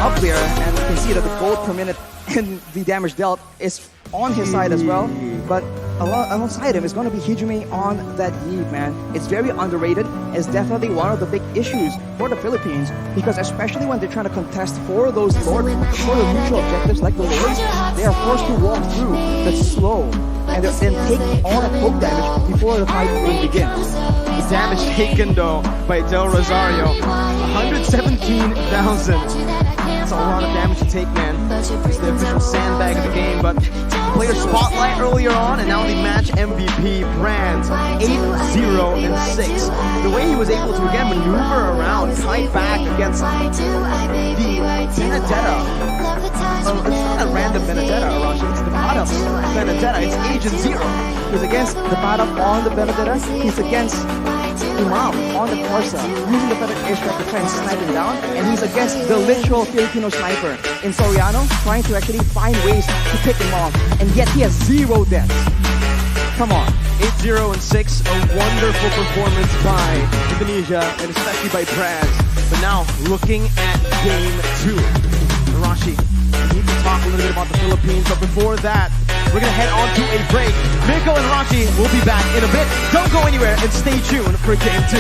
D: up there, and you can see that the gold per minute and the damage dealt is on his side as well. But alongside him is going to be Hijime on that Eve, man. It's very underrated. It's definitely one of the big issues for the Philippines, because especially when they're trying to contest for those for the mutual objectives like the Lords, they are forced to walk through the slow and then take all the poke damage before the fight will begin.
C: The damage taken though by Del Rosario, 117,000. That's a lot of damage to take, man. It's the official sandbag of the game, but player spotlight earlier on, and now the match MVP Brands 8-0 and 6. The way he was able to again maneuver around, kite back against the Benedetta. Well, it's not a random Benedetta, Arashi. It's the bottom Benedetta. It's Agent Zero.
D: He's against the bottom on the Benedetta. He's against Imam on the Corsa, using the feather airstrike to try and snipe him down. And he's against the literal Filipino sniper in Soriano, trying to actually find ways to pick him off. And yet he has 0 deaths. Come on.
C: 8-0 and 6, a wonderful performance by Indonesia, and especially by Brands. But now, looking at game 2. Arashi, we need to talk a little bit about the Philippines, but before that, we're going to head on to a break. Miko and Rashi will be back in a bit. Don't go anywhere and stay tuned for game 2.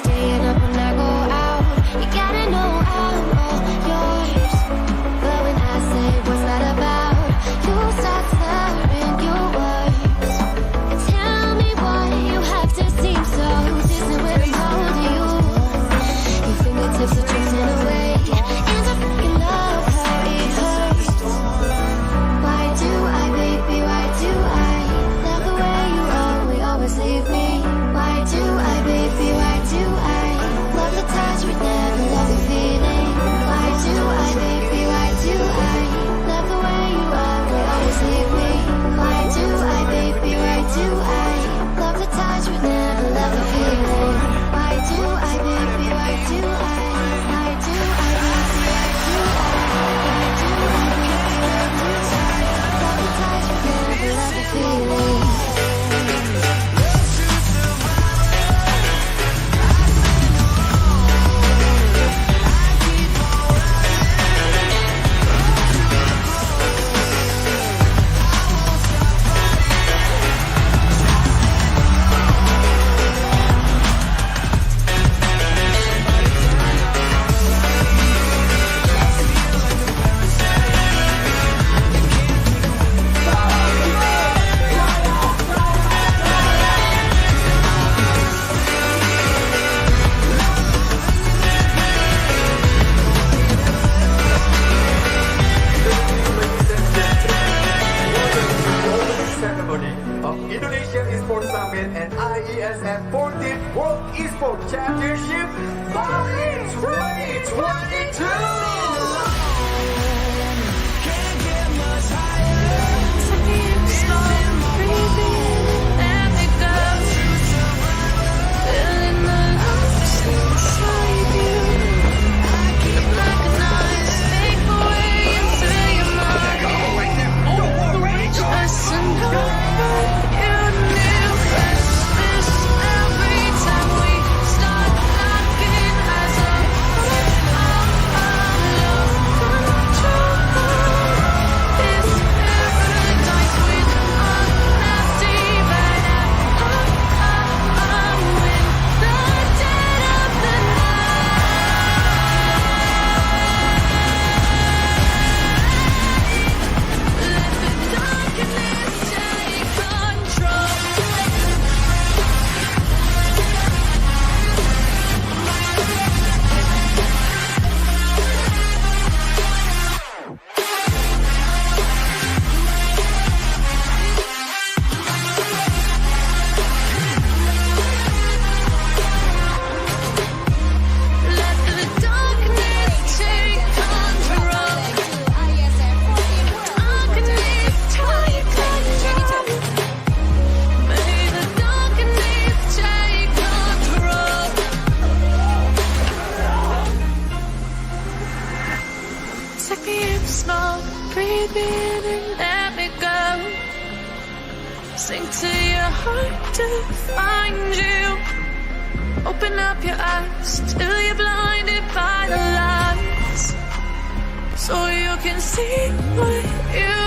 G: Staying up when I go out, you gotta know I'm all yours. But when I say what's that about, you start slurring your words. Tell me why you have to seem so distant when I'm holding you. Your fingertips are drifting away, and I fucking love how it hurts. Why do I, baby, why do I love the way you always leave me? Why do I, baby, why do I love the touch but never love the feeling? Why do I, baby, why do I love the way you always leave me? Why do I, baby, why do I love the touch but never love the feeling? Why do I, baby, why do I? Why do I, baby, why do I? Why do I, baby, why do I love the touch but never love the feeling?
H: Of Indonesia Esports Summit and Iesf 14th World Esports Championship Bali 2022!
G: breathe in and let me go. Sink to your heart to find you. Open up your eyes till you're blinded by the lights, so you can see what you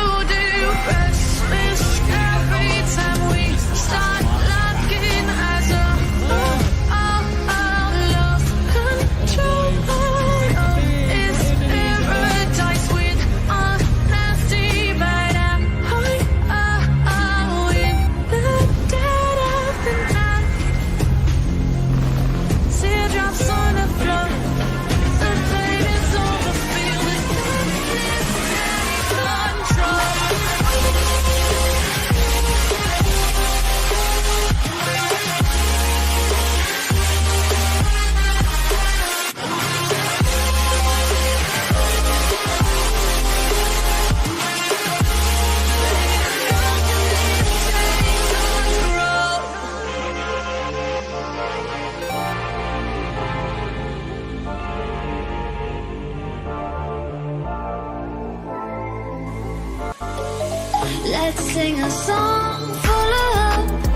G: Let's sing a song full of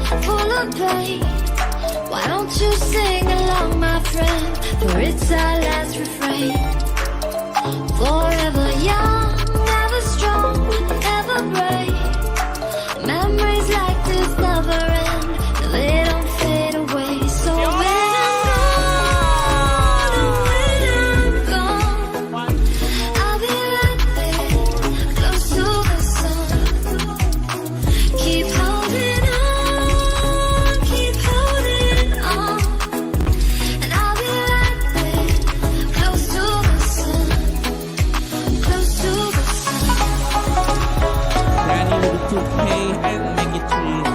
G: hope, full of pain. Why don't you sing along, my friend? For it's our last refrain. Forever young, ever strong, ever brave. Memories like this never end, no, they don't fade away. So when I'm gone, oh, when I'm gone, I'll be right there, close to the sun. Keep holding on, keep holding on, and I'll be right there, close to the sun, close to the sun.
I: Daddy ready to pay and make it clean.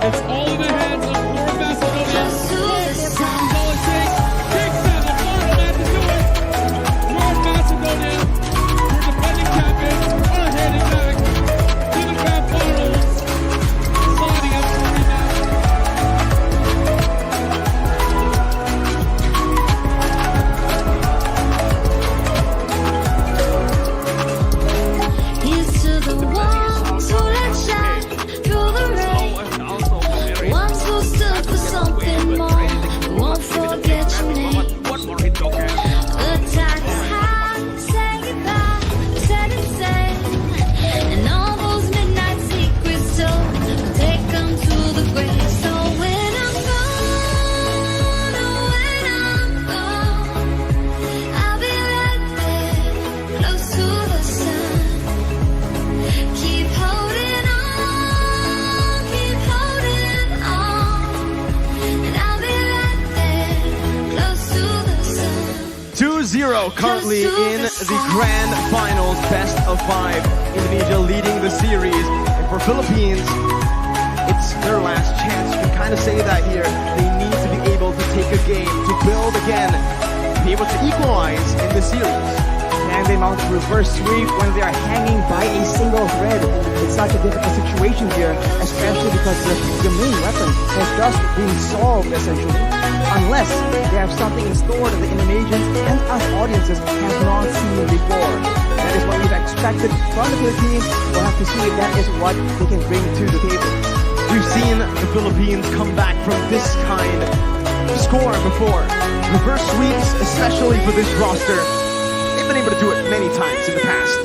I: It's all in the hands of Lord Macedonia.
G: Close to the sun.
I: Belichick kicks in the final man to do it. Lord Macedonia, your defending champions, are heading back to the grand finals, signing up for rematch.
G: Here's to the ones who let shine through the rain. Ones who stood for something more. We won't forget your name. The tide is high, say goodbye, set it sail. And all those midnight secrets told, we'll take them to the grave. So when I'm gone, oh, when I'm gone, I'll be right there, close to the sun. Keep holding on, and I'll be right there, close to the sun.
C: 2-0 currently in the grand finals, best of 5. Indonesia leading the series. And for Philippines, it's their last chance. You can kind of say that here. They need to be able to take a game, to build again, be able to equalize in the series.
D: And they mount a reverse sweep when they are hanging by a single thread. It's such a difficult situation here, especially because the main weapon has just been solved essentially. Unless they have something in store that the Indonesians and us audiences have not seen before. That is what we've expected from the Philippines. We'll have to see if that is what they can bring to the table.
C: We've seen the Philippines come back from this kind of score before. Reverse sweeps, especially for this roster. They've been able to do it many times in the past.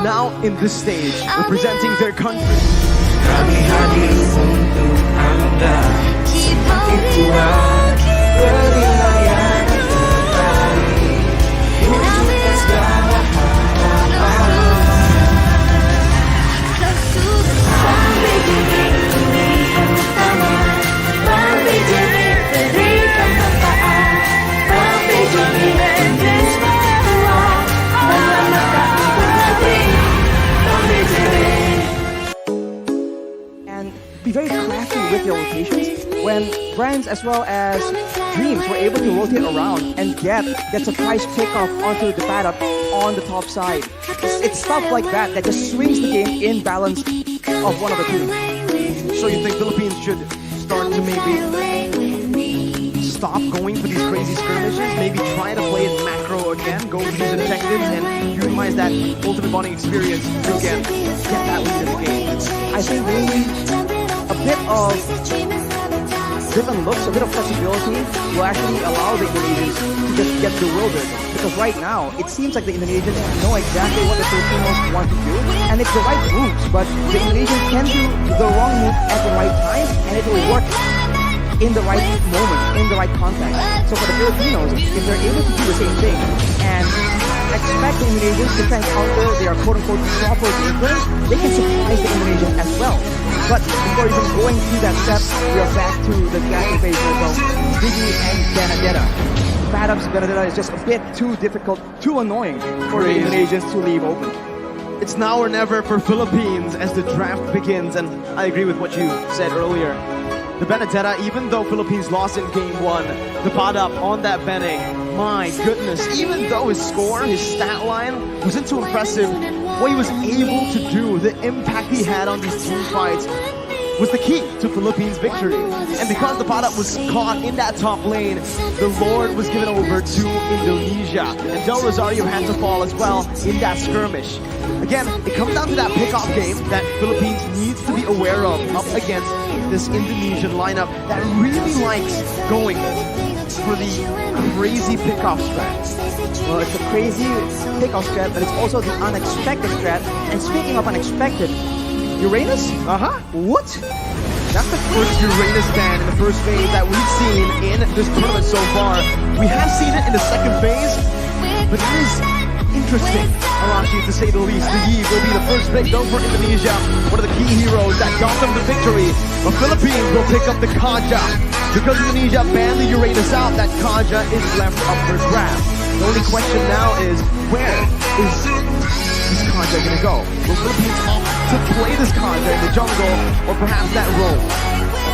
C: Now in this stage, representing their country.
G: Keep holding on, close to the
D: and be very crafty with your rotations when brands as well as dreams were able to rotate around and get that surprise kickoff onto the paddock on the top side. It's stuff like that that just swings the game in balance of one of the teams.
C: So you think Philippines should start to maybe stop going for these crazy skirmishes, maybe try to play it macro again, go for these objectives and utilize that ultimate bonding experience to again get that lead in the game?
D: I think maybe a bit of different looks, a bit of flexibility will actually allow the Indonesians to just get bewildered. Because right now, it seems like the Indonesians know exactly what the Filipinos want to do, and it's the right moves, but the Indonesians can do the wrong move at the right time, and it will work in the right moment, in the right context. So for the Filipinos, if they're able to do the same thing, and expect the Indonesians to try and counter their quote-unquote proper game plan, they can surprise the Indonesians as well. But before even going through that step, we are back to the gapping phase of Biggie and Benedetta. Paddock's Benedetta is just a bit too difficult, too annoying for the Indonesians to leave open.
C: It's now or never for Philippines as the draft begins, and I agree with what you said earlier. The Benedetta, even though Philippines lost in game 1, the Padap on that Benning, my goodness, even though his score, his stat line wasn't too impressive, what he was able to do, the impact he had on these team fights, was the key to Philippines' victory. And because the product was caught in that top lane, the Lord was given over to Indonesia. And Del Rosario had to fall as well in that skirmish. Again, it comes down to that pickoff game that Philippines needs to be aware of up against this Indonesian lineup that really likes going for the crazy pickoff strat.
D: Well, it's a crazy pickoff strat, but it's also the unexpected strat. And speaking of unexpected, Uranus? What?
C: That's the first Uranus ban in the first phase that we've seen in this tournament so far. We have seen it in the second phase, but it is interesting, Arashi, to say the least. The Yi will be the first pick though for Indonesia, one of the key heroes that got them the victory. The Philippines will pick up the Kaja. Because Indonesia banned the Uranus out, that Kaja is left up for grabs. The only question now is, where is this Kaja gonna go? Will Philippines opt to play this Kaja in the jungle, or perhaps that role?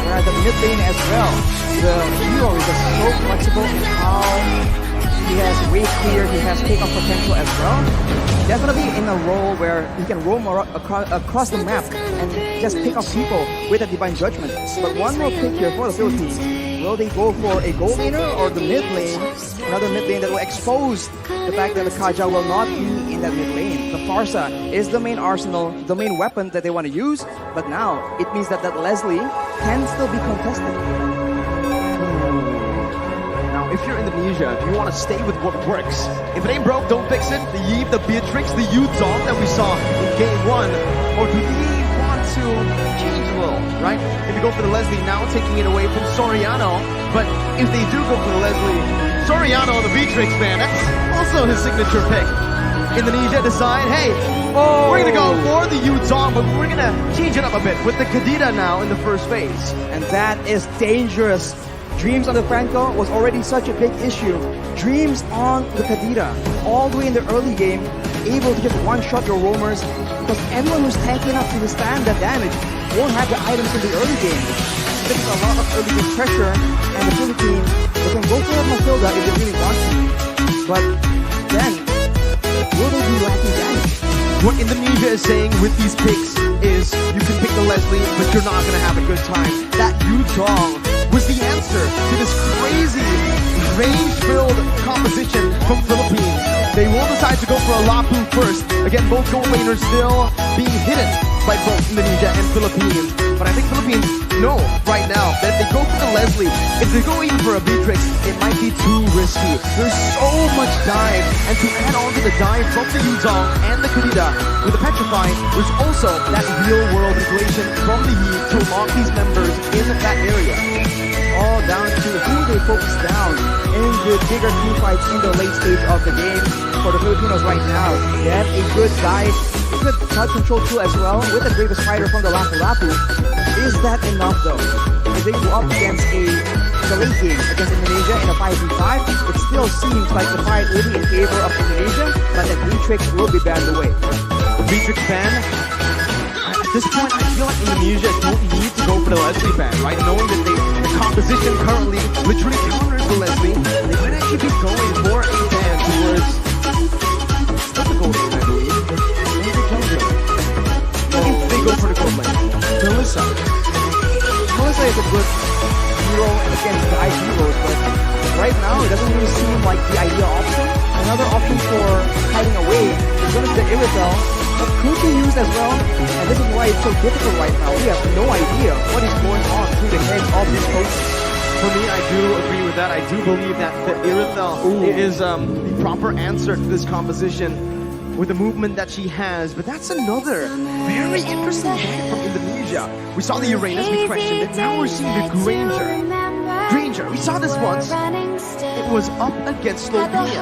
D: Whereas the mid lane as well, the hero is just so flexible in how he has wave clear, he has takeoff potential as well. Definitely in a role where he can roam across the map and just pick off people with a divine judgment. But one more pick here for the Philippines. Will they go for a gold laner or the mid lane? Another mid lane that will expose the fact that the Kaja will not be in that mid lane. The Farsa is the main arsenal, the main weapon that they want to use. But now it means that Leslie can still be contested.
C: Now, if you're Indonesia, if you want to stay with what works, if it ain't broke, don't fix it. The Yi, the Beatrix, the Yuzong that we saw in game 1, or do they want to change a little, right? If you go for the Leslie, now taking it away from Soriano, but if they do go for the Leslie, Soriano, the Beatrix, man, that's also his signature pick. Indonesia decide, hey, we're gonna go for the Yuzong, but we're gonna change it up a bit with the Kadita now in the first phase.
D: And that is dangerous. Dreams on the Franco was already such a big issue. Dreams on the Kadita, all the way in the early game, able to just one-shot your roamers, because anyone who's tanky enough to withstand that damage won't have the items in the early game. There's a lot of early game pressure, and the Philippines, they can go for Matilda if they really want to. But then, will they be lacking damage?
C: What Indonesia is saying with these picks is you can pick the Leslie, but you're not going to have a good time. That Yuzong was the answer to this crazy range-filled composition from Philippines. They will decide to go for a Lapu first. Again, both gold laners still being hidden by both Indonesia and Philippines. But I think Philippines know right now that if they go for the Leslie, if they go even for a Beatrix, it might be too risky. There's so much dive, and to add on to the dive from the Yuzong and the Kadita with the Petrify, there's also that real-world inflation from the Yi to lock these members in that area.
D: All down to who they focus down in the bigger team fights in the late stage of the game. For the Filipinos right now, they have a good dive, a good crowd control tool as well, with the greatest fighter from the Lapu-Lapu. Is that enough though? If they go up against the late game against Indonesia in a 5v5, it still seems like the fight will be in favor of Indonesia, but the Beatrix will be banned away.
C: The Beatrix ban? At this point, I feel like Indonesia don't need to go for the Leslie ban, right? Knowing that the composition currently literally counters the Leslie, they might actually be going for a ban towards what's the gold lane, I believe? If they go for the gold lane, Melissa is a good hero against guys heroes, but right now it doesn't really seem like the ideal option. Another option for hiding away is going to be the Irithel, that could be used as well, and this is why it's so difficult right now. We have no idea what is going on through the heads of these coaches. For me, I do agree with that. I do believe that the Irithel is the proper answer to this composition with the movement that she has, but that's another very interesting pick from Indonesia. We saw the Uranus, we questioned it, now we're seeing the Granger. We saw this once. It was up against Slovenia.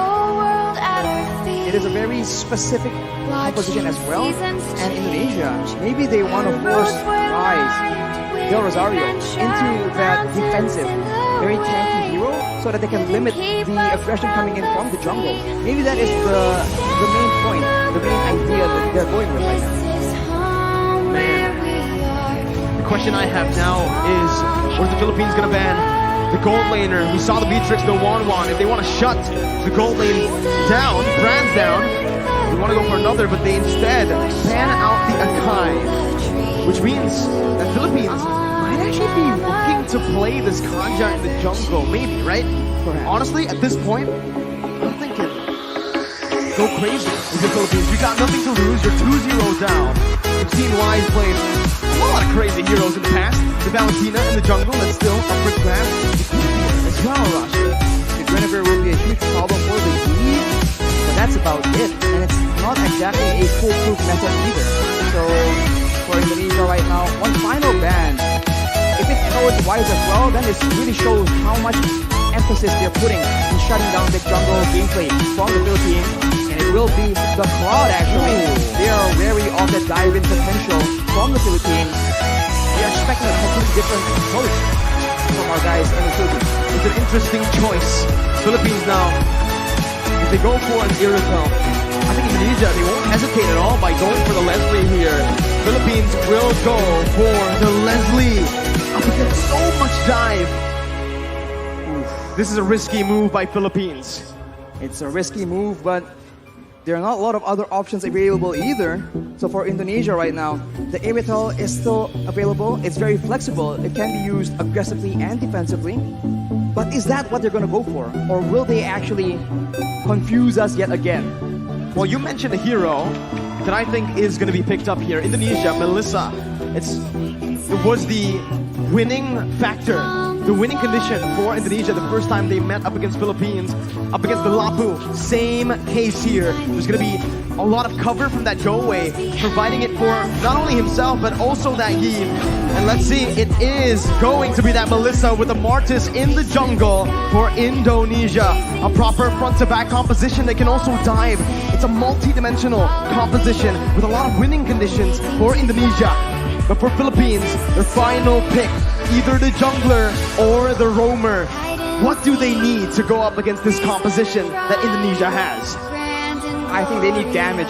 D: It is a very specific composition as well, and Indonesia, maybe they want to force Del Rosario into that defensive, very tanky hero, so that they can limit the aggression coming in from the jungle. Maybe that is the main point, the main idea that they're going with right now.
C: Man, the question I have now is, what is the Philippines going to ban? The gold laner, we saw the Beatrix, the Wan. If they want to shut the gold lane down, Brand's down, we want to go for another, but they instead ban out the Akai. which means that Philippines might actually be looking to play this Kanja in the jungle, maybe, right?
D: Perhaps.
C: Honestly, at this point, I'm thinking, go crazy with the Philippines. You got nothing to lose. You're 2-0 down. We've seen Wise play a lot of crazy heroes in the past. The Valentina in the jungle, that's still up for grabs. As well, Rashi.
D: The Guinevere will be a huge problem for the league, but that's about it. And it's not exactly a foolproof method either. So for Indonesia right now, one final ban. If it towards Wise as well, then this really shows how much emphasis they're putting in shutting down the jungle gameplay from the Philippines. And it will be the crowd actually. They are wary of the dive-in potential from the Philippines. We are expecting a completely different approach from our guys in the Philippines.
C: It's an interesting choice. Philippines now, if they go for an Iritel, I think Indonesia, they won't hesitate at all by going for the Leslie here. Philippines will go for the Leslie. Up against so much dive. This is a risky move by Philippines.
D: It's a risky move, but there are not a lot of other options available either. So for Indonesia right now, the Iritel is still available. It's very flexible. It can be used aggressively and defensively. But is that what they're going to go for? Or will they actually confuse us yet again?
C: Well, you mentioned a hero that I think is going to be picked up here. Indonesia, Melissa. It was the winning factor, the winning condition for Indonesia the first time they met up against Philippines, up against the Lapu. Same case here. There's going to be a lot of cover from that Joe-Wei, providing it for not only himself, but also that Iesf. And let's see, it is going to be that Melissa with the Martis in the jungle for Indonesia. A proper front-to-back composition that can also dive. It's a multi-dimensional composition with a lot of winning conditions for Indonesia. But for Philippines, their final pick, either the jungler or the roamer. What do they need to go up against this composition that Indonesia has?
D: I think they need damage.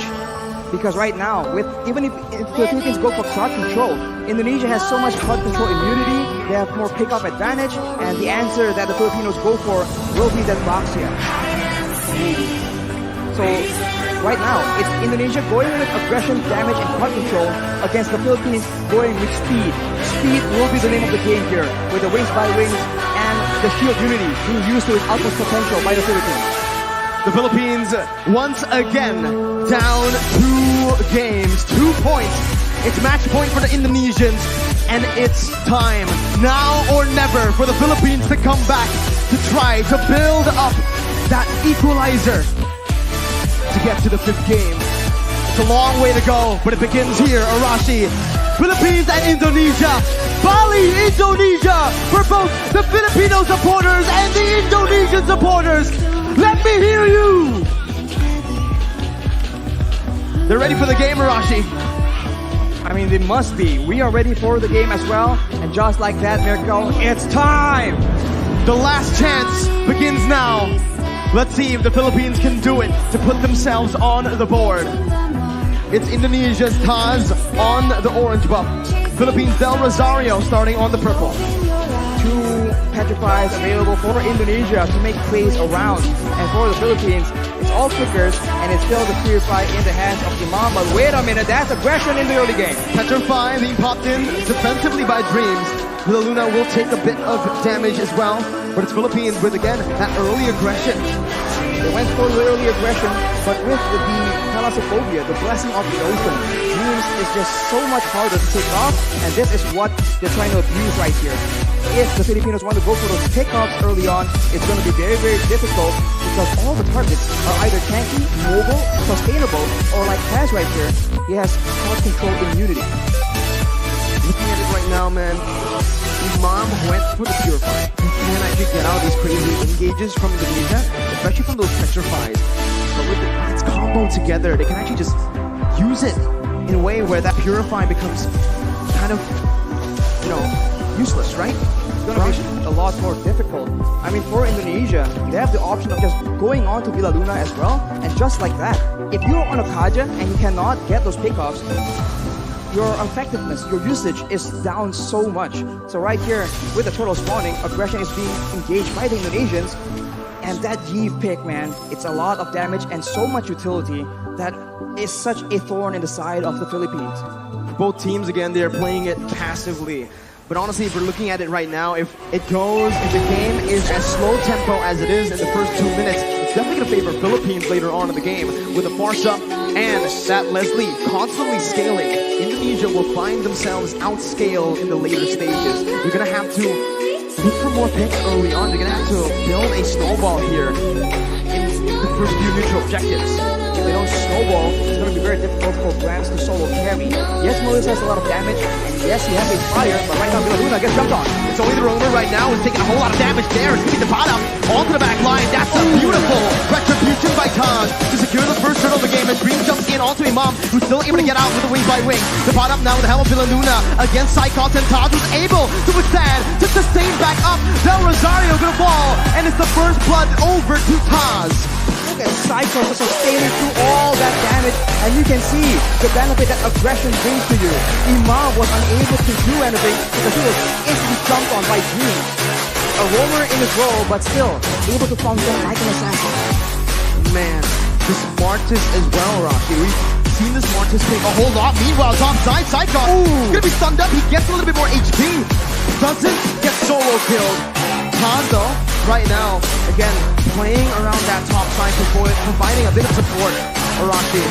D: Because right now, even if the Philippines go for crowd control, Indonesia has so much crowd control immunity, they have more pick-up advantage, and the answer that the Filipinos go for will be that Boxia. So right now, it's Indonesia going with aggression, damage, and crowd control against the Philippines going with speed. Speed will be the name of the game here, with the wings by wings and the shield unity being used to its utmost potential by the Philippines.
C: The Philippines once again down 2 games, 2 points. It's match point for the Indonesians, and it's time now or never for the Philippines to come back to try to build up that equalizer to get to the 5th game. It's a long way to go, but it begins here, Arashi. Philippines and Indonesia. Bali, Indonesia, for both the Filipino supporters and the Indonesian supporters. Let me hear you! They're ready for the game, Arashi.
D: I mean, they must be. We are ready for the game as well. And just like that, Mirko, it's time!
C: The last chance begins now. Let's see if the Philippines can do it to put themselves on the board. It's Indonesia's Taz on the orange buff. Philippines Del Rosario starting on the purple.
D: 2 petrifies available for Indonesia to make plays around. And for the Philippines, it's all flickers, and it's still the Purify in the hands of Imam. But wait a minute, that's aggression in the early game.
C: Petrify being popped in defensively by Dreams. The Luna will take a bit of damage as well, but it's Philippines with, again, that early aggression.
D: They went for the early aggression, but with the Thalassophobia, the blessing of the ocean, Dreams is just so much harder to take off, and this is what they're trying to abuse right here. If the Filipinos want to go for those pickups early on, it's going to be very, very difficult because all the targets are either tanky, mobile, sustainable, or like Taz right here, he has crowd control immunity.
C: Looking at it right now, man, Imam went for the Purify. He can actually get out of these crazy engages from Indonesia, especially from those Petrifies. But with its combo together, they can actually just use it in a way where that Purify becomes kind of, useless, right?
D: It's going to be a lot more difficult. I mean, for Indonesia, they have the option of just going on to Villa Luna as well, and just like that, if you're on a Kaja and you cannot get those pickups, your effectiveness, your usage is down so much. So right here, with the turtle spawning, aggression is being engaged by the Indonesians, and that Iesf pick, man, it's a lot of damage and so much utility that is such a thorn in the side of the Philippines.
C: Both teams, again, they're playing it passively. But honestly, if we're looking at it right now, if the game is as slow tempo as it is in the first 2 minutes, it's definitely going to favor Philippines later on in the game. With the Farsa and that Leslie constantly scaling, Indonesia will find themselves outscaled in the later stages. You're going to have to look for more picks early on. You're going to have to build a snowball here in the first few neutral objectives.
D: If they don't snowball, it's going to be very difficult for Brands to solo carry. Yes, Melissa has a lot of damage, and yes, he has a fire, but right now Luna gets jumped on.
C: It's only the roamer right now who's taking a whole lot of damage there. It's going to be the bottom onto the back line. That's a beautiful retribution by Taj to secure the first turtle of the game. As Dream jumps in onto Imam, who's still able to get out with the wing by wing. The bottom now with the help of Luna against Cyclops, and Taj was able to withstand, to sustain back up. Del Rosario going to fall, and it's the first blood over to Taj.
D: Look at Cyclops sustaining through all that damage, and you can see the benefit that aggression brings to you. Imam was unable to do anything because he was instantly jumped on by Dream. A roamer in his role, but still able to function like an assassin.
C: Man, the smartest as well, Rocky. We've seen the smartest take a whole lot. Meanwhile, top side, Cyclops gonna be stunned up. He gets a little bit more HP. Doesn't get solo killed. Taj, though, right now, again, playing around that top side, providing a bit of support. Arashi,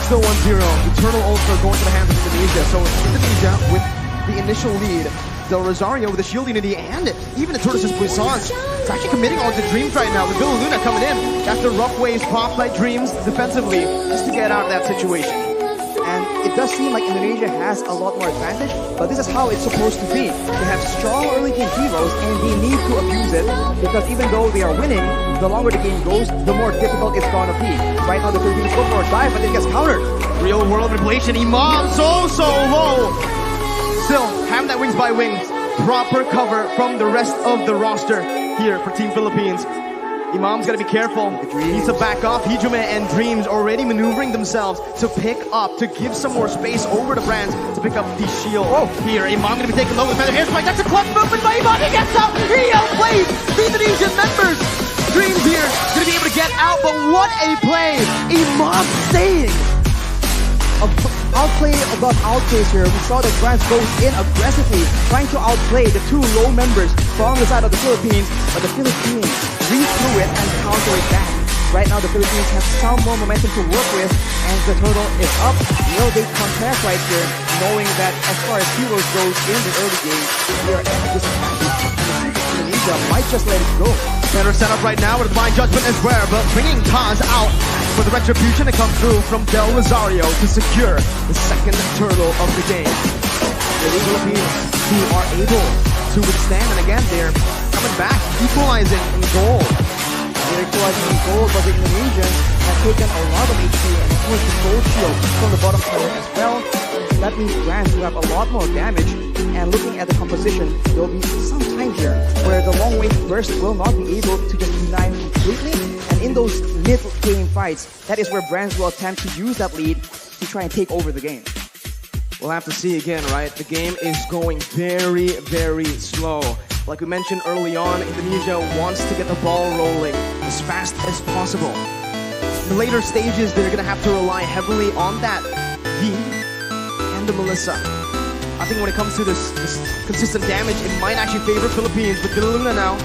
C: still 1-0. Eternal Ultra going to the hands of Indonesia. So Indonesia with the initial lead. Del Rosario with the shield unity, and even the Tortoise's Puissance. It's actually committing on to Dreams right now. With Bill Luna coming in after rough waves popped by Dreams defensively just to get out of that situation.
D: And it does seem like Indonesia has a lot more advantage, but this is how it's supposed to be. They have strong early game heroes, and they need to abuse it, because even though they are winning, the longer the game goes, the more difficult it's gonna be. Right now, the Philippines go for a dive, but it gets countered.
C: Real world revelation, Imam so low. Still, have that wings by wings. Proper cover from the rest of the roster here for Team Philippines. Imam's gotta be careful. Needs to back off. Hijime and Dreams already maneuvering themselves to pick up, to give some more space over to Brands to pick up the shield. Here, Imam gonna be taking low with Feather Hairspike. That's a clutch movement by Imam. He gets out. He outplays the Indonesian members. Dreams here gonna be able to get out, but what a play. Imam staying.
D: Outplay above outplays here. We saw that Brands goes in aggressively, trying to outplay the two low members from the side of the Philippines, but the Philippines read through it and counter it back. Right now, the Philippines have some more momentum to work with, and the turtle is up. Will they contest right here, knowing that as far as heroes goes in the early game, they are at a disadvantage. Indonesia might just let it go.
C: Better setup right now with Divine Judgment as well, but bringing Taj out for the retribution to come through from Del Rosario to secure the second turtle of the game. The Philippines who are able to withstand, and again, they're coming back, equalizing in goal.
D: They're equalizing in goal, but the Indonesians have taken a lot of HP, and of course the gold shield from the bottom corner as well. That means Brands will have a lot more damage, and looking at the composition, there will be some time here where the long wave burst will not be able to just deny completely, and in those mid-game fights, that is where Brands will attempt to use that lead to try and take over the game.
C: We'll have to see again, right? The game is going very, very slow. Like we mentioned early on, Indonesia wants to get the ball rolling as fast as possible. In the later stages, they're going to have to rely heavily on that Yi and the Melissa. I think when it comes to this consistent damage, it might actually favor Philippines. But Luna now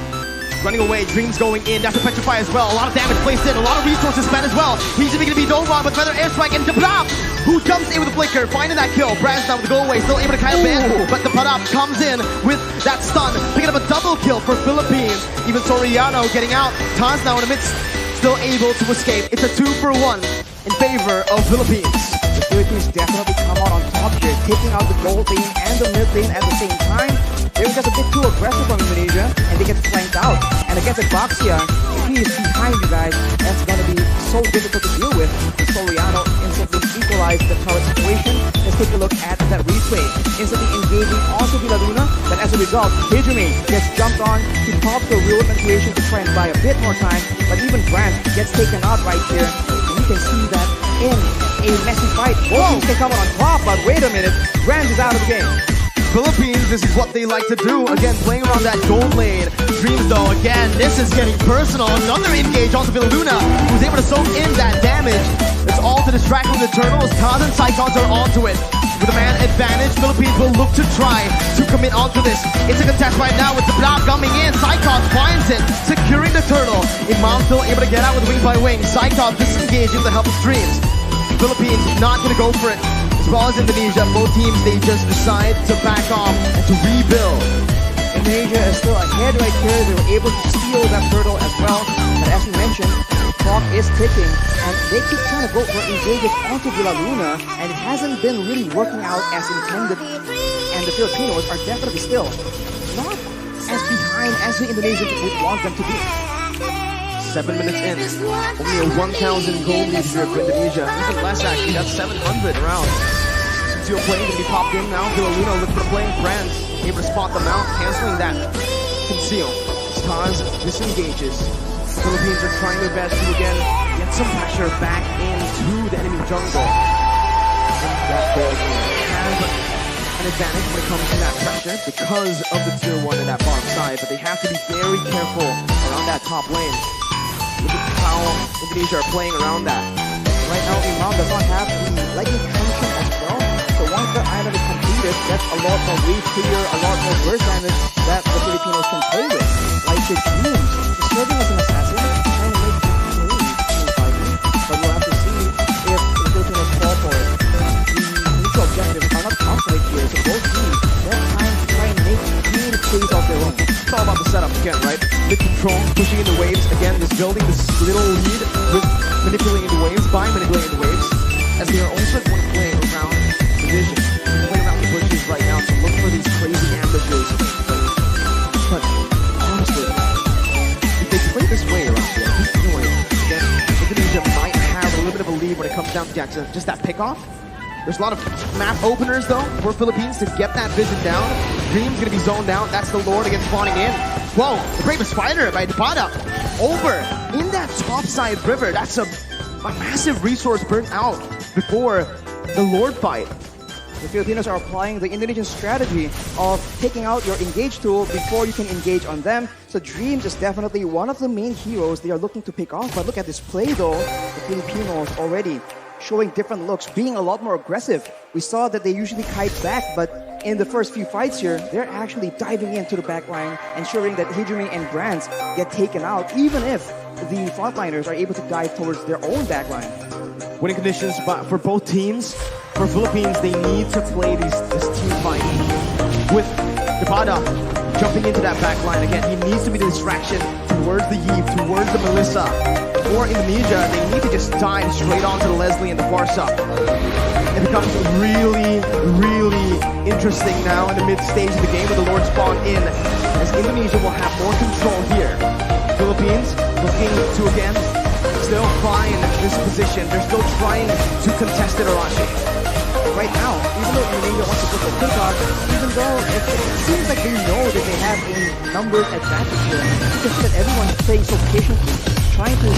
C: running away, Dreams going in, that's a Petrify as well. A lot of damage placed in, a lot of resources spent as well. He's going to be dove on with Feather Airstrike, and Dabrab, who jumps in with a flicker, finding that kill. Brands now with the go away, still able to kind of bend, but the Parap comes in with that stun, picking up a double kill for Philippines. Even Soriano getting out. Taz now in the midst, still able to escape. It's a 2-for-1 in favor of Philippines.
D: The Philippines definitely come out on top here, taking out the gold lane and the mid lane at the same time. They were just a bit too aggressive from Indonesia, and they get flanked out. And against Boxia, if he is behind you guys, that's going to be so difficult to deal with. Soriano instantly equalized the turret situation. Let's take a look at that replay. Instantly engaging also Villa Luna, but as a result, Hijime gets jumped on. He pops the real creation to try and buy a bit more time, but even Brands gets taken out right here. And you can see that in a messy fight. Both teams can come out on top, but wait a minute, Brands is out of the game.
C: Philippines, this is what they like to do. Again, playing around that gold lane. Dreams, though, again, this is getting personal. Another engage onto Villa Luna, who's able to soak in that damage. It's all to distract from the turtles. Taz and Cyclones are onto it. With a man advantage, Philippines will look to try to commit onto this. It's a contest right now with the block coming in. Cyclops finds it, securing the turtle. Imam still able to get out with wing by wing. Cyclops disengaging to help his dreams. Philippines not going to go for it. As well as Indonesia, both teams, they just decide to back off and to rebuild.
D: Indonesia is still ahead right here. They were able to steal that turtle as well. But as we mentioned, the clock is ticking, and they keep trying to go for engages onto Villa Luna, and it hasn't been really working out as intended. And the Filipinos are definitely still not as behind as the Indonesians would want them to be.
C: 7 minutes in, only a 1,000 goal lead here for Indonesia. Even less actually, that's 700 around. Since you're playing, gonna be popped in now. Villa Luna looking for the play. Brands able to spot them out, canceling that. Conceal. Stars disengages. Philippines are trying their best to again get some pressure back into the enemy jungle. And that ball have an advantage when it comes to that pressure because of the tier 1 in that bottom side, but they have to be very careful around that top lane. Look at how Indonesia are playing around that.
D: Right now, Imam does not have the lightning function as well. So once the item is completed, that's a lot more way clear, a lot more burst damage that the Filipinos can play with. Like the dreams, serving as an assassin, trying to make the fighting. But we'll have to see if the Filipinos fall for it. The mutual objectives are not conflict here, so both teams, they have time to try and make clean plays of their own.
C: It's all about the setup again, right? Mid control, pushing in the waves, again, just building this little lead with manipulating the waves, by manipulating the waves, as they are also going to play around the vision, play around the bushes right now to look for these crazy ambushes. But honestly, if they play this way around here, keep doing, then Indonesia might have a little bit of a lead when it comes down to just that pickoff. There's a lot of map openers though for Philippines to get that vision down. Dream's gonna be zoned out. That's the Lord against spawning in. Whoa, the Bravest Spider by Depata over in that topside river. That's a massive resource burnt out before the Lord fight.
D: The Filipinos are applying the Indonesian strategy of taking out your engage tool before you can engage on them. So Dreams is definitely one of the main heroes they are looking to pick off. But look at this play though, the Filipinos already showing different looks, being a lot more aggressive. We saw that they usually kite back, but in the first few fights here, they're actually diving into the back line, ensuring that Hijumi and Brands get taken out, even if the frontliners are able to dive towards their own back line.
C: Winning conditions for both teams. For Philippines, they need to play this team fight. With Depata jumping into that back line again, he needs to be the distraction towards the Iesf, towards the Melissa. For Indonesia, they need to just dive straight onto the Leslie and the Barca. It becomes really, really interesting now in the mid-stage of the game with the Lord spawn in, as Indonesia will have more control here. Philippines looking to again still find this position. They're still trying to contest it, Arashi.
D: Right now, even though Indonesia wants to go for pickoff, even though it seems like they know that they have a numbers advantage here, you can see that everyone's playing so patiently, trying to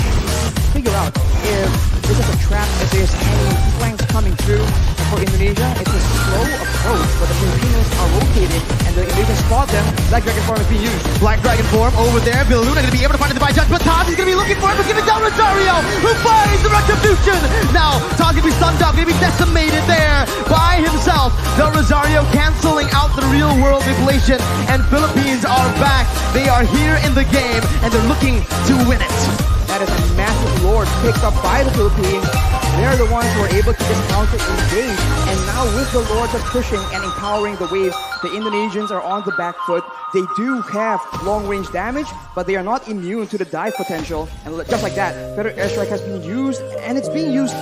D: figure out if this is a trap, if there's any flanks coming through. For Indonesia, it's a slow approach, but the Filipinos are rotating, and the Indonesians spot them. Black Dragon form is being used.
C: Black Dragon form over there. Villa Luna going to be able to find it by judge, but Taz is going to be looking for it, but give it down Rosario, who finds the retribution. Now, Taz going to be stunned up, going to be decimated there by himself. The Rosario canceling out the real world manipulation, and Philippines are back. They are here in the game, and they're looking to win it.
D: That is a massive Lord picked up by the Philippines. They're the ones who are able to just counter engage. And now with the Lords are pushing and empowering the waves, the Indonesians are on the back foot. They do have long-range damage, but they are not immune to the dive potential. And just like that, Feather Airstrike has been used, and it's being used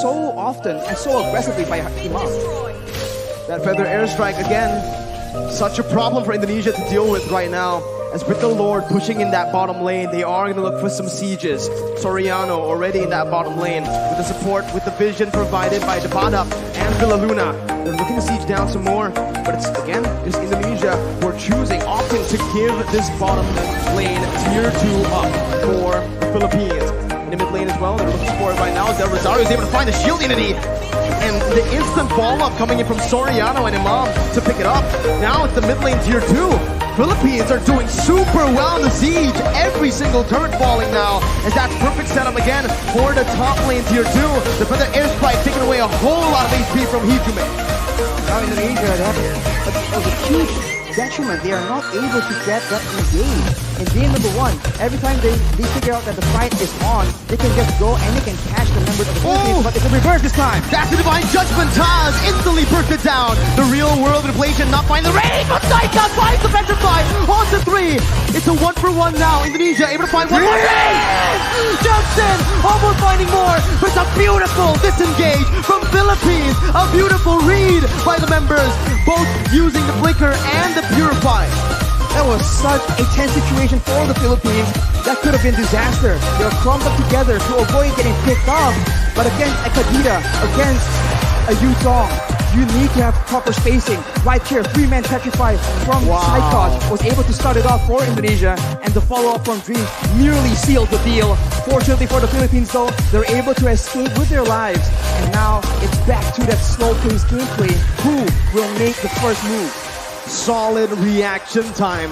D: so often and so aggressively by Imam.
C: That Feather Airstrike again, such a problem for Indonesia to deal with right now. As with the Lord pushing in that bottom lane, they are going to look for some sieges. Soriano already in that bottom lane with the support, with the vision provided by Depata and Villa Luna. They're looking to siege down some more, but it's again just Indonesia who are opting to give this bottom lane tier 2 up for the Philippines. In the mid lane as well, they're looking for it right now as Del Rosario is able to find the shield unity. And the instant follow-up coming in from Soriano and Imam to pick it up. Now it's the mid lane tier 2. Philippines are doing super well in the siege. Every single turret falling now, as that's perfect setup again for the top lane tier 2. The Feather Airstrike taking away a whole lot of HP from Hijumi.
D: now Indonesia, they have a huge detriment. They are not able to get that engaged. In game number 1, every time they figure out that the fight is on, they can just go and they can catch the members of the Philippines, but it's a reverse this time.
C: That's the divine judgment. Taz instantly burst it down. The real world inflation not finding the range, but Thankyou finds the petrify. On to 3. It's a 1-for-1 now. Indonesia able to find one more. Jumps in, almost finding more. But it's a beautiful disengage from Philippines. A beautiful read by the members, both using the flicker and the purify.
D: That was such a tense situation for the Philippines. That could have been disaster. They were clumped up together to avoid getting picked off. But against a Kadira, against a Yutong, you need to have proper spacing. Right here, 3-man petrify from Saikot was able to start it off for Indonesia, and the follow-up from Dream nearly sealed the deal. Fortunately for the Philippines though, they're able to escape with their lives. And now it's back to that slow-paced gameplay. Who will make the first move?
C: Solid reaction time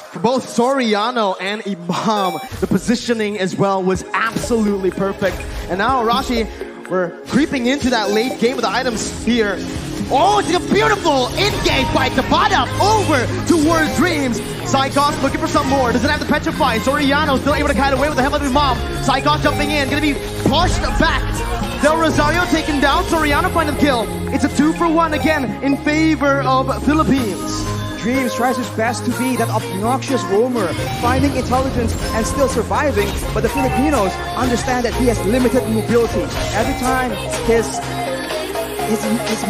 C: for both Soriano and Imam. The positioning as well was absolutely perfect. And now Rashi, we're creeping into that late game with the items here. Oh, it's a beautiful engage by Tabata over towards Dreams. Saikos looking for some more. Doesn't have the petrify. Soriano still able to kite away with the Heavenly Imam. Saikos jumping in, gonna be pushed back. Del Rosario taken down. Soriano finding the kill. It's a 2-for-1 again in favor of Philippines.
D: Dreams tries his best to be that obnoxious roamer, finding intelligence and still surviving, but the Filipinos understand that he has limited mobility. Every time his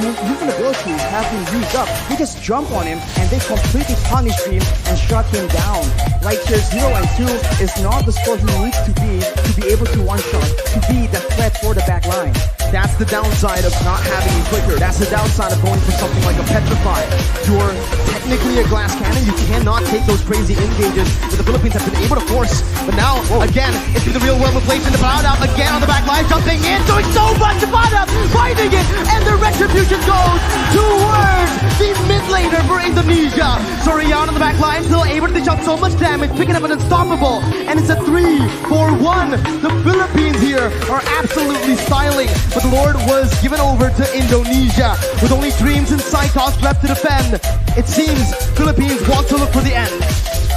D: movement abilities have been used up, they just jump on him and they completely punish Dream and shut him down. Right here, 0 and 2 is not the score he needs to be able to one-shot, to be the threat for the back line.
C: That's the downside of not having a flicker. That's the downside of going for something like a petrify. You're technically a glass cannon. You cannot take those crazy engages that the Philippines have been able to force. But now, again, it's the real world inflation. Tabata again on the back line, jumping in, doing so much. Tabata finding it, and the retribution goes towards the mid laner for Indonesia. Soriano on the back line, still able to dish out so much damage, picking up an unstoppable. And it's a 3-for-1. The Philippines here are absolutely styling. But the Lord was given over to Indonesia with only Dreams and Saikos left to defend. It seems Philippines want to look for the end.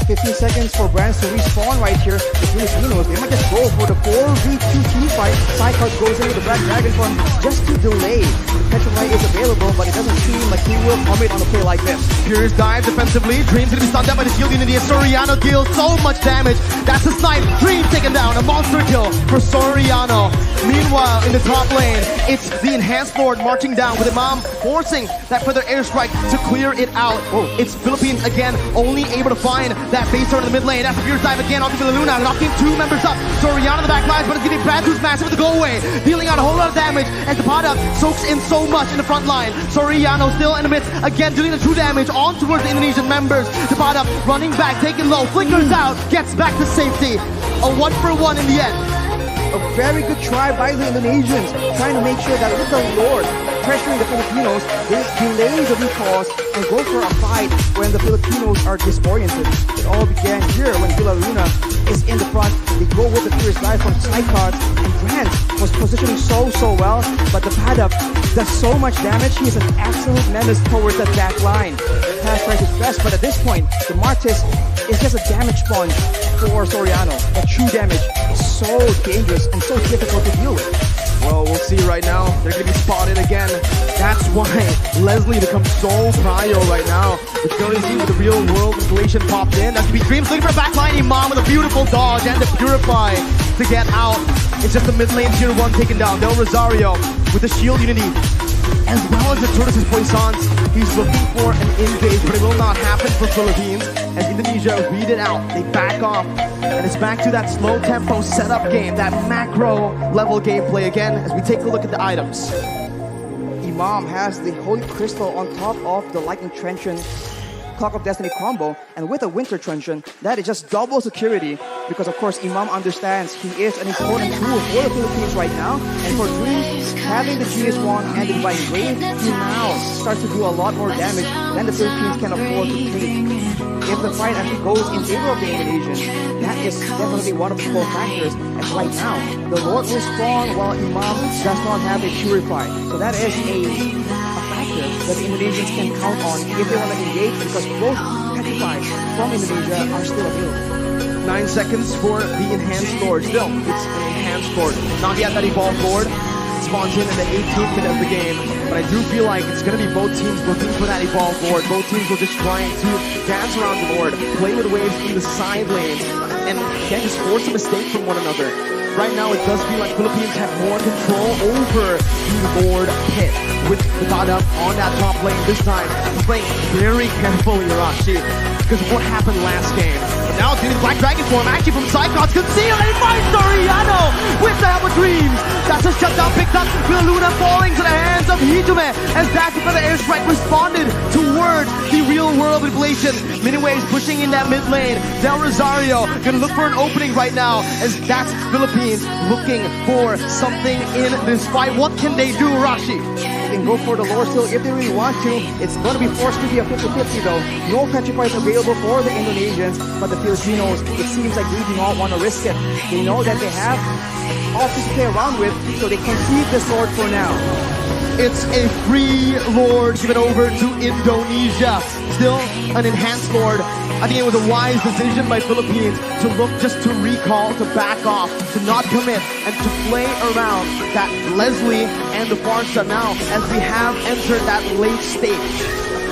D: 15 seconds for brands to respawn right here. The Filipinos, they might just go for the 4v2 team fight. Saikos goes in with the Black Dragon Form just to delay. The Petrify is available, but it doesn't seem like he will commit on a play like this.
C: Furious dive defensively. Dreams gonna be stunned down by the shield unity as Soriano deals so much damage. That's a snipe. Dreams taken down. A monster kill for Soriano. Meanwhile, in the top lane, it's the Enhanced Lord marching down with Imam forcing that further airstrike to clear it out. It's Philippines again, only able to find that base turn in the mid lane. That's a fierce dive again onto Luna, knocking 2 members up. Soriano in the back lines, but it's giving Bradzu's massive with the go away, dealing out a whole lot of damage, and Tabata soaks in so much in the front line. Soriano still in the midst, again dealing the true damage on towards the Indonesian members. Tabata running back, taking low, flickers out, gets back to safety. A 1-for-1 in the end.
D: A very good try by the Indonesians, trying to make sure that with the Lord pressuring the Filipinos, they delay the recalls and go for a fight when the Filipinos are disoriented. It all began here when Villa Luna is in the front. They go with the fierce dive from Saikot, and Grant was positioning so well, but the Paddock does so much damage. He is an absolute menace towards that back line. Pass tries his best, but at this point, the Martis is just a damage sponge for Soriano. That true damage is so dangerous and so difficult to deal with.
C: Well, we'll see right now. They're going to be spotted again. That's why Leslie becomes so prio right now. It's going to see with the real world inflation popped in. That's going to be Dreams looking for a backline. Imam with a beautiful dodge and the Purify to get out. It's just the mid lane tier 1 taken down. Del Rosario with the shield unity, as well as the Tortoise's Poissons. He's looking for an engage, but it will not happen for Philippines as Indonesia read it out. They back off, and it's back to that slow tempo setup game, that macro level gameplay again as we take a look at the items.
D: Imam has the Holy Crystal on top of the Lightning Truncheon Clock of Destiny combo, and with a Winter Truncheon, that is just double security, because of course Imam understands he is an important tool for the Philippines right now, and for Dreams, having the Genius Wand and the Divine Wave, he now starts to do a lot more damage than the Philippines can afford to take. If the fight actually goes in favor of the Indonesians, that is definitely one of the 4 factors, and right now, the Lord is strong while Imam does not have a Purify, so that is a factor that the Indonesians can count on if they want to engage, because both petrifies from Indonesia are still available.
C: 9 seconds for the enhanced Lord. Still, it's an enhanced Lord. Not yet that evolved Lord. Spawns in the 18th minute of the game. But I do feel like it's going to be both teams looking for that evolved Lord. Both teams will just trying to dance around the Lord, play with waves in the side lanes, and again, just force a mistake from one another. Right now, it does feel like Philippines have more control over the Lord pit with the bottom on that top lane this time. He's playing very carefully, Rashi, because of what happened last game. But now it's getting Black Dragon form, actually from Cyclops, concealed, and he finds Soriano with the Help of Dreams. That's a shutdown picked up with Luna falling to the hands of Hijime as that for the airstrike responded towards the real world inflation. Miniwaves pushing in that mid lane. Del Rosario gonna look for an opening right now as that's Philippines looking for something in this fight. What can they do, Rashi?
D: They can go for the Lord still if they really want to. It's going to be forced to be a 50-50 though. No petrifies available for the Indonesians, but the Filipinos, it seems like they do not want to risk it. They know that they have options to play around with, so they concede this Lord for now.
C: It's a free Lord given over to Indonesia. Still an enhanced Lord. I think it was a wise decision by Philippines to look just to recall, to back off, to not commit, and to play around that Leslie and the Farsa now as we have entered that late stage.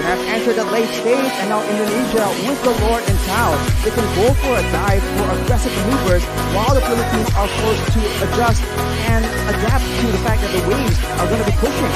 D: We have entered the late stage, and now Indonesia with the Lord in town. They can go for a dive, for aggressive maneuvers, while the Philippines are forced to adjust and adapt to the fact that the waves are going to be pushing.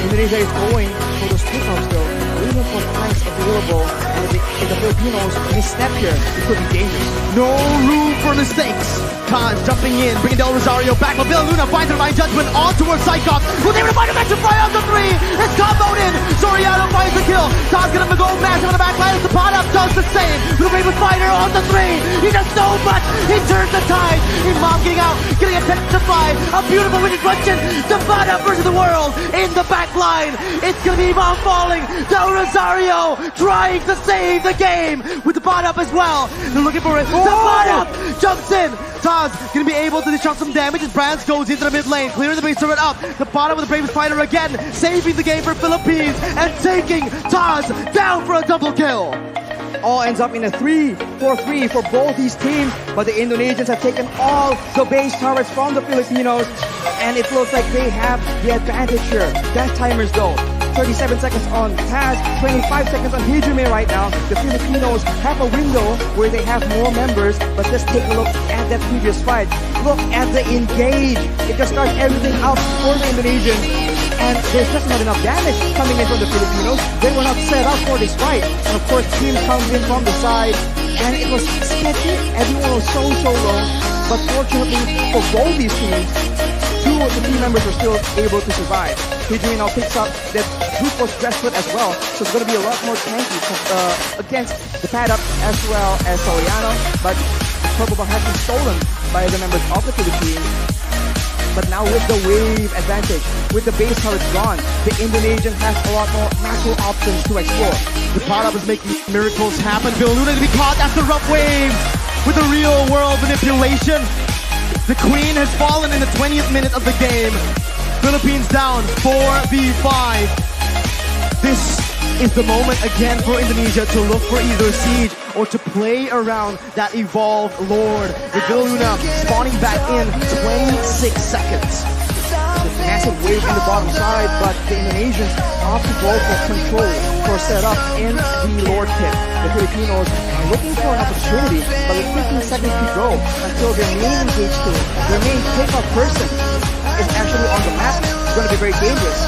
D: Indonesia is going for those pickups though, waiting for flanks available, and if the Filipinos misstep here, it could be dangerous.
C: No room for mistakes. Khan jumping in, bringing Del Rosario back, but Villa Luna finds her divine judgment on towards Cyclops. Was able to find a match fire on the 3. It's comboed in. Soriano finds the kill. Khan's gonna go mash on the back line as the pot up does the same. With a Raven Fighter on the 3. He does so much. He turns the tide. Imam getting out, getting a 10-5. A beautiful winning question. The pot up versus the world in the back line. It's gonna be Imam falling. Del Rosario trying to save the game with the pot up as well. They're looking for it. The pot up jumps in. Taz gonna be able to disrupt some damage as Brands goes into the mid lane, clearing the base turret up. The bottom with the Bravest Fighter again, saving the game for Philippines and taking Taz down for a double kill.
D: All ends up in a 3-4-3 for both these teams, but the Indonesians have taken all the base towers from the Filipinos, and it looks like they have the advantage here. Death timers though. 37 seconds on Taz, 25 seconds on Hijime right now. The Filipinos have a window where they have more members, but let's take a look at that previous fight. Look at the engage. It just starts everything out for the Indonesians. And there's just not enough damage coming in from the Filipinos. They were not set up for this fight. And of course, team comes in from the side, and it was sketchy. Everyone was so low. But fortunately for both these teams, 2 of the team members were still able to survive. Hijime now picks up that Group was desperate as well, so it's going to be a lot more tanky against the pad up as well as Soriano, but the purple bar has been stolen by the members of the Philippines. But now with the wave advantage, with the base turret gone, the Indonesian has a lot more macro options to explore.
C: The pot up is making miracles happen. Villa Luna to be caught after rough waves with the real world manipulation. The queen has fallen in the 20th minute of the game. Philippines down 4v5. This is the moment again for Indonesia to look for either siege or to play around that evolved Lord. With Villa Luna spawning back in 26 seconds.
D: Massive wave in the bottom side, but the Indonesians opt to go for control, for setup in the Lord pit. The Filipinos are looking for an opportunity, but with 15 seconds to go until their main engage tool, their main pickup person is actually on the map. It's going to be very dangerous.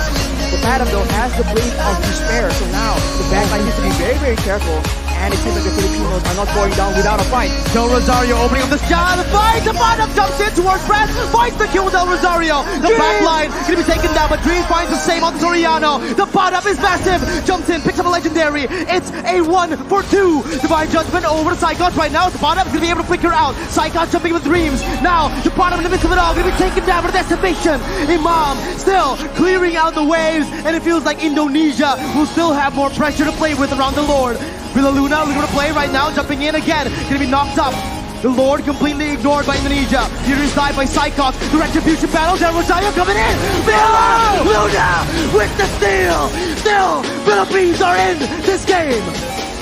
D: The Madam though has the blade of despair, so now the backline needs to be very careful. And it seems like the Filipinos are not going down without a fight.
C: Del Rosario opening up the shot, the fight! The bottom jumps in towards Brad, finds the kill with Del Rosario. The back line gonna be taken down, but Dream finds the same on Soriano. The bottom is massive, jumps in, picks up a legendary. It's a 1-for-2. Divine Judgment over to Cyclops right now. The bottom is gonna be able to flicker out. Cyclops jumping with Dreams. Now, the bottom in the midst of it all, gonna be taken down for the decimation. Imam still clearing out the waves, and it feels like Indonesia will still have more pressure to play with around the Lord. Villa Luna looking to play right now, jumping in again. Gonna be knocked up. The Lord completely ignored by Indonesia. Here is dive by Cyclops. The retribution battle. Del Rosario coming in. Villa Luna with the steal. Still, Philippines are in this game.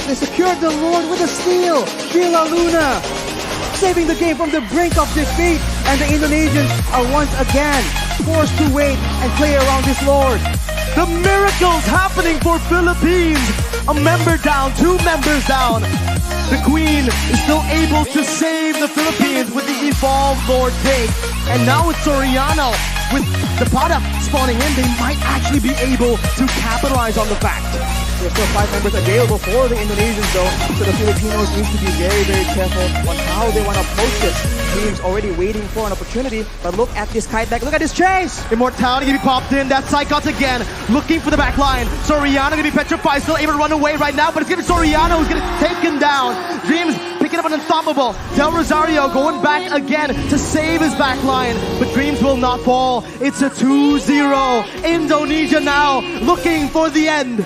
D: They secured the Lord with a steal. Villa Luna saving the game from the brink of defeat. And the Indonesians are once again forced to wait and play around this Lord.
C: The miracles happening for Philippines. A member down, 2 members down. The Queen is still able to save the Philippines with the evolved Lord take. And now it's Soriano with the product spawning in. They might actually be able to capitalize on the fact.
D: There's still 5 members available for the Indonesians though, so the Filipinos need to be very, very careful on how they want to approach this. Team's already waiting for an opportunity, but look at this kite back, look at this chase!
C: Immortality gonna be popped in, that's Psychots again, looking for the back line. Soriano gonna be petrified, still able to run away right now, but it's gonna be Soriano who's gonna take him down. Dreams picking up an unstoppable. Del Rosario going back again to save his back line, but Dreams will not fall. It's a 2-0. Indonesia now looking for the end.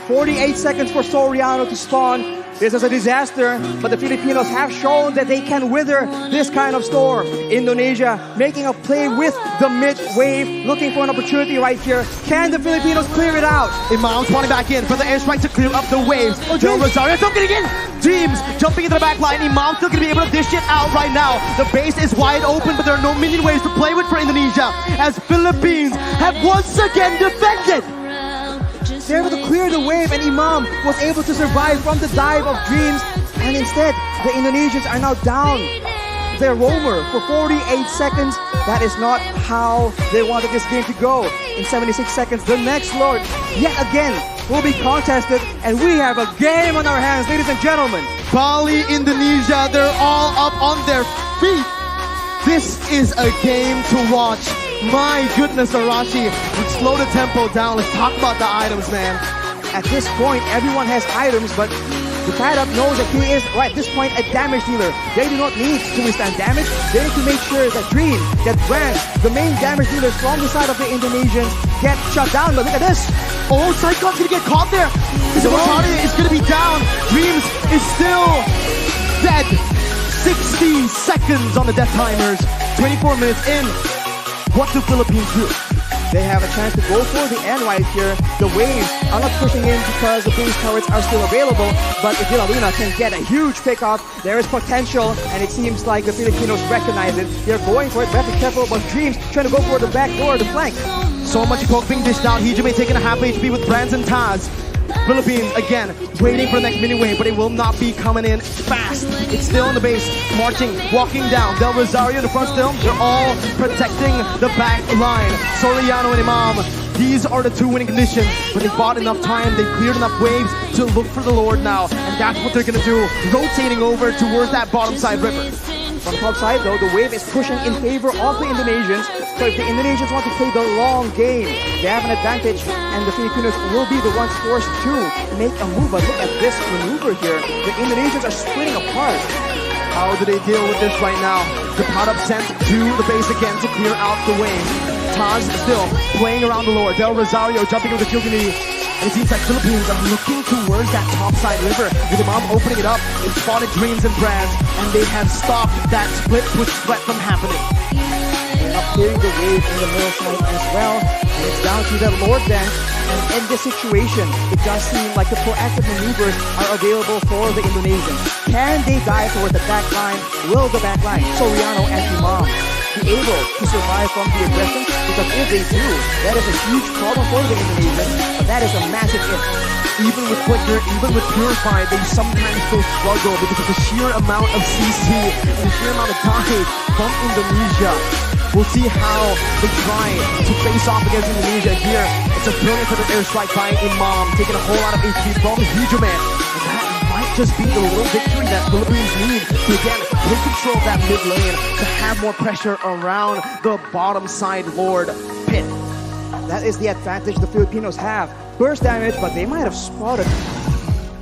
D: 48 seconds for Soriano to spawn. This is a disaster, but the Filipinos have shown that they can wither this kind of storm. Indonesia making a play with the mid-wave, looking for an opportunity right here. Can the Filipinos clear it out?
C: Imam spawning back in for the airstrike to clear up the waves.
D: Oh,
C: Del
D: Dreams.
C: Rosario still getting in. Dreams jumping into the back line. Imam still gonna be able to dish it out right now. The base is wide open, but there are no minion waves to play with for Indonesia, as Philippines have once again defended.
D: They're able to clear the wave, and Imam was able to survive from the dive of Dreams. And instead, the Indonesians are now down their roamer for 48 seconds. That is not how they wanted this game to go. In 76 seconds, the next Lord, yet again, will be contested. And we have a game on our hands, ladies and gentlemen.
C: Bali, Indonesia, they're all up on their feet. This is a game to watch. My goodness, Arashi, let's slow the tempo down. Let's talk about the items, man.
D: At this point, everyone has items, but the tied-up knows that he is, right at this point, a damage dealer. They do not need to withstand damage. They need to make sure that Dream, that Brand, the main damage dealers from the side of the Indonesians, get shut down. But look at this.
C: Oh, Cyclops gonna get caught there. His Immortality is gonna be down. Dreams is still dead. 60 seconds on the death timers. 24 minutes in. What do Philippines do?
D: They have a chance to go for the end right here. The waves are not pushing in because the base turrets are still available. But if Villa Luna can get a huge pickup, there is potential, and it seems like the Filipinos recognize it. They're going for it. They have to be careful about Dreams trying to go for the back door, the flank.
C: So much poke being dished out. Hijime taking a half HP with Brands and Taz. Philippines again waiting for the next mini wave, but it will not be coming in fast. It's still in the base, marching, walking down. Del Rosario in the front still. They're all protecting the back line. Soriano and Imam, these are the 2 winning conditions, but they bought enough time. They cleared enough waves to look for the Lord now, and that's what they're gonna do, rotating over towards that bottom side river.
D: On the top side though, the wave is pushing in favor of the Indonesians. So if the Indonesians want to play the long game, they have an advantage, and the Filipinos will be the ones forced to make a move. But look at this maneuver here. The Indonesians are splitting apart.
C: How do they deal with this right now? The pot-up sent to the base again to clear out the wave. Taz still playing around the Lord. Del Rosario jumping over the field knee. And it seems like Philippines are looking towards that topside river. With Imam opening it up, it spotted Dreams and Brands, and they have stopped that split push threat from happening.
D: They're not clearing the wave in the middle side as well. And it's down to the Lord then. And in this situation, it does seem like the proactive maneuvers are available for the Indonesians. Can they dive towards the back line? Will the back line, Soriano and Imam, be able to survive from the aggression? Because if they do, that is a huge problem for the Indonesians. But that is a massive if.
C: Even with Flicker, even with Purify, they sometimes still struggle because of the sheer amount of CC and the sheer amount of damage from Indonesia. We'll see how they try to face off against Indonesia here. It's a brilliant sort of airstrike by Imam, taking a whole lot of HP from Hijime. And that might just be the little victory that Philippines need to again take control of that mid lane to have more pressure around the bottom side Lord pit.
D: That is the advantage the Filipinos have. Burst damage, but they might have spotted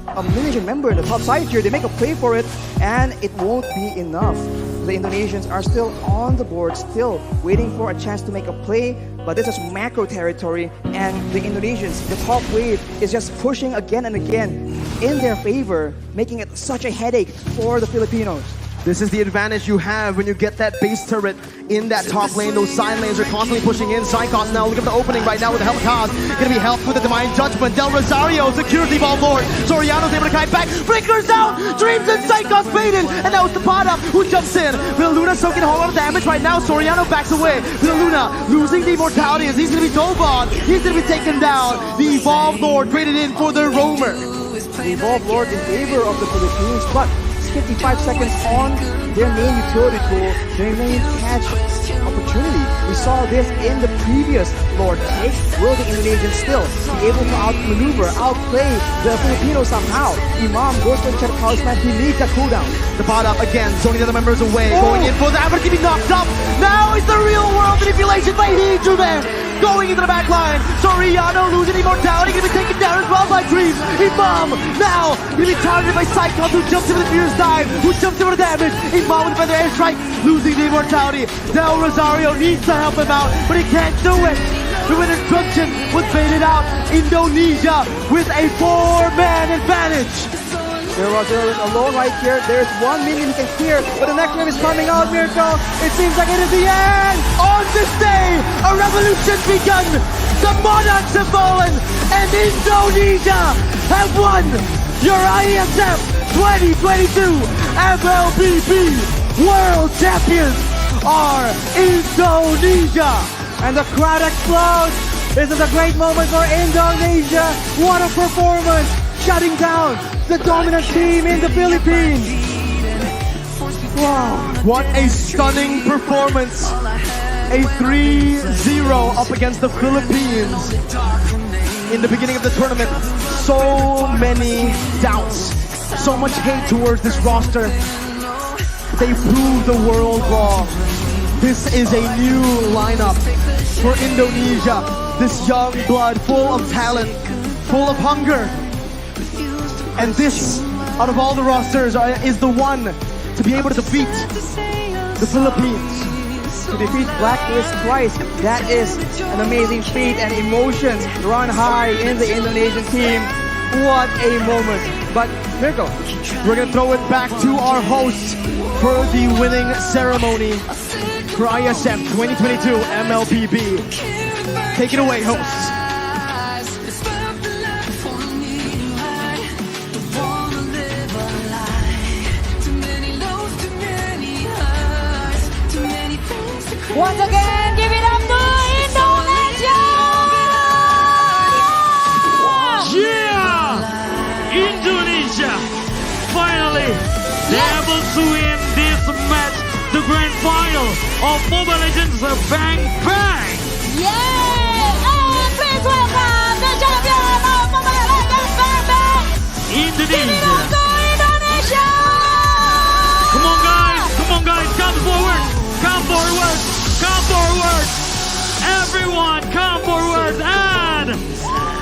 D: a Indonesian member in the top side here. They make a play for it, and it won't be enough. The Indonesians are still on the board, still waiting for a chance to make a play, but this is macro territory, and the Indonesians, the top wave, is just pushing again and again in their favor, making it such a headache for the Filipinos.
C: This is the advantage you have when you get that base turret in that top lane. Those side lanes are constantly pushing in. Psychos now, look at the opening right now with the help of Kaz. Gonna be helped with the Divine Judgment. Del Rosario secures the ball forward. Soriano's able to kite back. Breakers down! Dreams and Psychos baited! And now it's the Pada who jumps in. Luna soaking a whole lot of damage right now. Soriano backs away. Luna losing the immortality as he's gonna be dove on. He's gonna be taken down. The Evolved Lord traded in for the Roamer.
D: The Evolved Lord in favor of the Philippines, but 55 seconds on their main utility tool, their main catch opportunity. We saw this in the previous Lord take. Will the Indonesians still be able to outmaneuver, outplay the Filipinos somehow? Imam goes for the check power smash. He needs that cooldown.
C: The bot up again, zoning the other members away, going in for the average, getting knocked up. Now it's the real world manipulation by Hiju there. Going into the back line. Soriano losing immortality, gonna be taken down as well by Dreams. Imam now gonna be targeted by Cyclops, who jumps into the fierce dive, who jumps into the damage. Imam with the feather airstrike, losing the immortality. Del Rosario needs to help him out, but he can't do it. The winner Instruction was baited out. Indonesia with a 4-man advantage.
D: Del Rosario is alone right here. There's one minion he can clear, but the next wave is coming out, Mirko. It seems like it is the end.
C: On this day, a revolution's begun. The monarchs have fallen, and Indonesia have won your Iesf 2022 Mlbb World Champions are Indonesia.
D: And the crowd explodes. This is a great moment for Indonesia. What a performance, shutting down the dominant team in the Philippines.
C: Wow, what a stunning performance. A 3-0 up against the Philippines. In the beginning of the tournament, so many doubts, so much hate towards this roster. They proved the world wrong. This is a new lineup for Indonesia. This young blood, full of talent, full of hunger. And this, out of all the rosters, is the one to be able to defeat the Philippines.
D: To defeat Blacklist twice, that is an amazing feat, and emotions run high in the Indonesian team. What a moment. But Mirko,
C: we're going to throw it back to our host for the winning ceremony for Iesf 2022 Mlbb. Take it away, hosts.
B: Once again, give it up to Indonesia!
A: Yeah! Indonesia finally able to win this match, the grand final of Mobile Legends Bang Bang!
B: Yay! And please welcome the champion of Mobile Legends Bang Bang! Give it up
A: Indonesia!
B: to Indonesia!
A: Come on guys, come forward! Come forward! Come forward! Everyone, come forward! And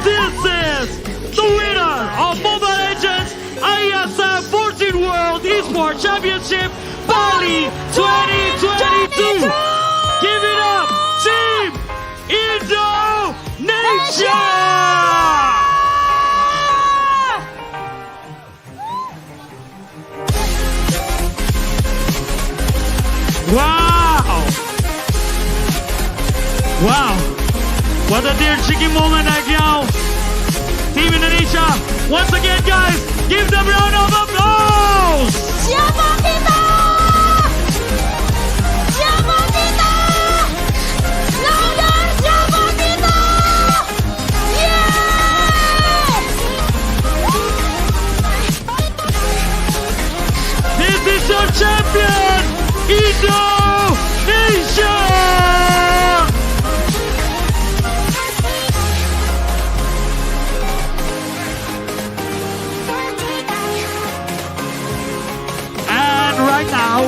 A: this is the winner of Mobile Legends Iesf 14 World Esports Championship Bali 2022! Give it up, Team Indonesia! Wow! Wow! What a dear cheeky moment right now! Team Indonesia, once again guys, give them a round of applause!
B: Siapa kita? Siapa kita? Louder, siapa kita? Yeah!
A: This is your champion, Indonesia! And right now,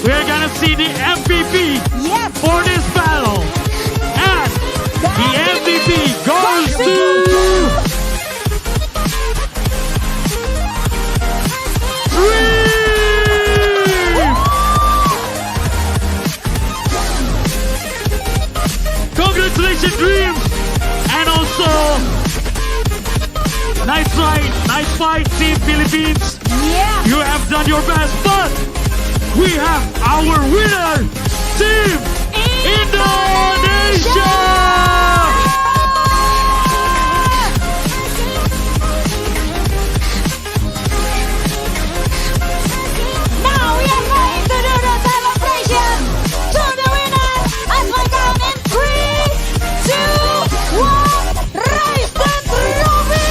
A: we're gonna see the MVP
B: Yes!
A: for this battle. And the MVP goes to... Congratulations, Dreams! And also Nice try, nice fight, Team Philippines.
B: Yeah.
A: You have done your best, but we have our winner, Team Indonesia.
B: Now we are going to do the celebration to the winner as we count in 3, 2, 1, raise the trophy!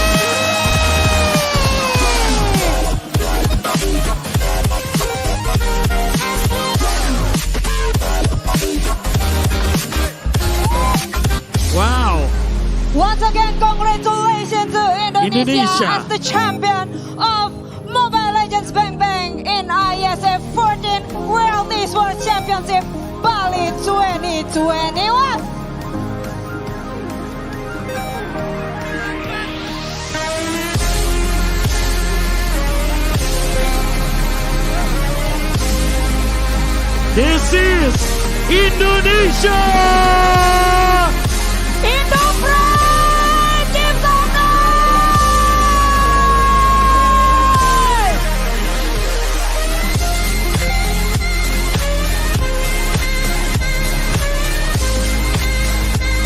A: Wow.
B: Once again, congratulations to Indonesia,
A: Indonesia.
B: as the champion of Mobile Legends Bang Bang in Iesf 14 World Esports Championship Bali 2021.
A: This is Indonesia.
B: Indo Pride Team Sana!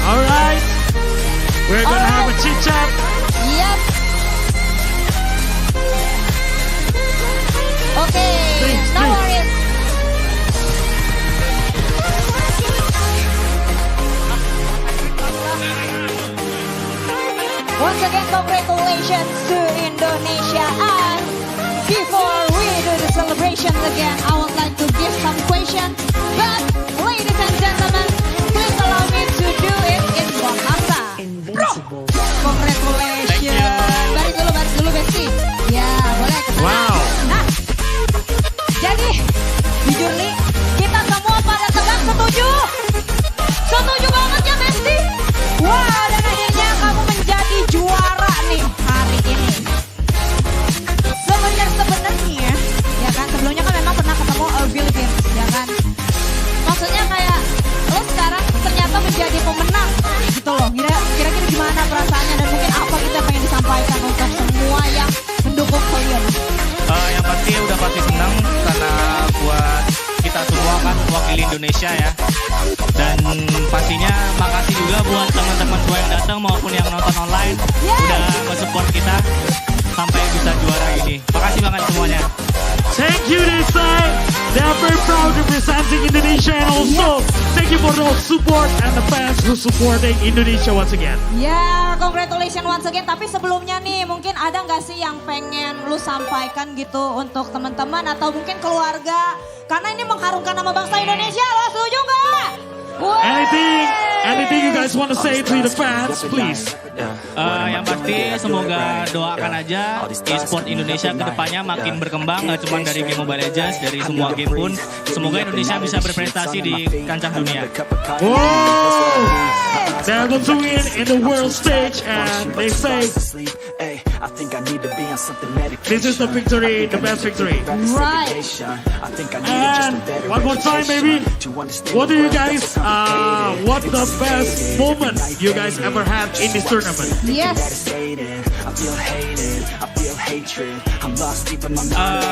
A: All right. We're gonna have a chit chat.
B: Yep. Okay,
A: Please,
B: no
A: please.
B: worries. Once again, congratulations to Indonesia. And before we do the celebration again, I would like to give some questions. But ladies and gentlemen, please allow me to do it in Bahasa. Bro, congratulations. Baris dulu Besti. Ya, boleh kesana.
A: Wow.
B: Nah, jadi jujur nih, kita semua pada tegak setuju. Setuju banget ya Besti. Wah, dan akhirnya kamu menjadi juara nih hari ini. Sebenarnya, ya kan sebelumnya kan memang pernah ketemu Philippines, ya kan. Maksudnya kayak lo sekarang ternyata menjadi pemenang, gitu loh. Kira-kira gimana perasaannya dan mungkin apa kita pengen disampaikan untuk semua yang mendukung kalian?
J: Yang pasti udah pasti senang karena buat kita semua kan wakili Indonesia ya. Dan pastinya makasih juga buat teman-teman semua yang datang maupun yang nonton online udah nge-support kita sampai bisa juara ini. Makasih banget semuanya.
A: Thank you this time. They are very proud representing Indonesia and also thank you for the support and the fans who supporting Indonesia once again.
B: Ya, congratulations once again. Tapi sebelumnya nih, mungkin ada nggak sih yang pengen lu sampaikan gitu untuk teman-teman atau mungkin keluarga? Karena ini mengharumkan nama bangsa Indonesia, lo setuju nggak?
A: Anything you guys want to say to the fans, please.
J: Yang pasti semoga doakan aja e-sport Indonesia ke depannya makin berkembang, gak cuma dari game Mobile Legends, dari semua game pun. Semoga Indonesia bisa berprestasi di kancah dunia.
A: Whoa! They're going to win in the world stage and they say this is the victory, the best victory.
B: Right.
A: And one more time, baby. What do you guys, what the best moment you guys ever had in this tournament?
B: Yes.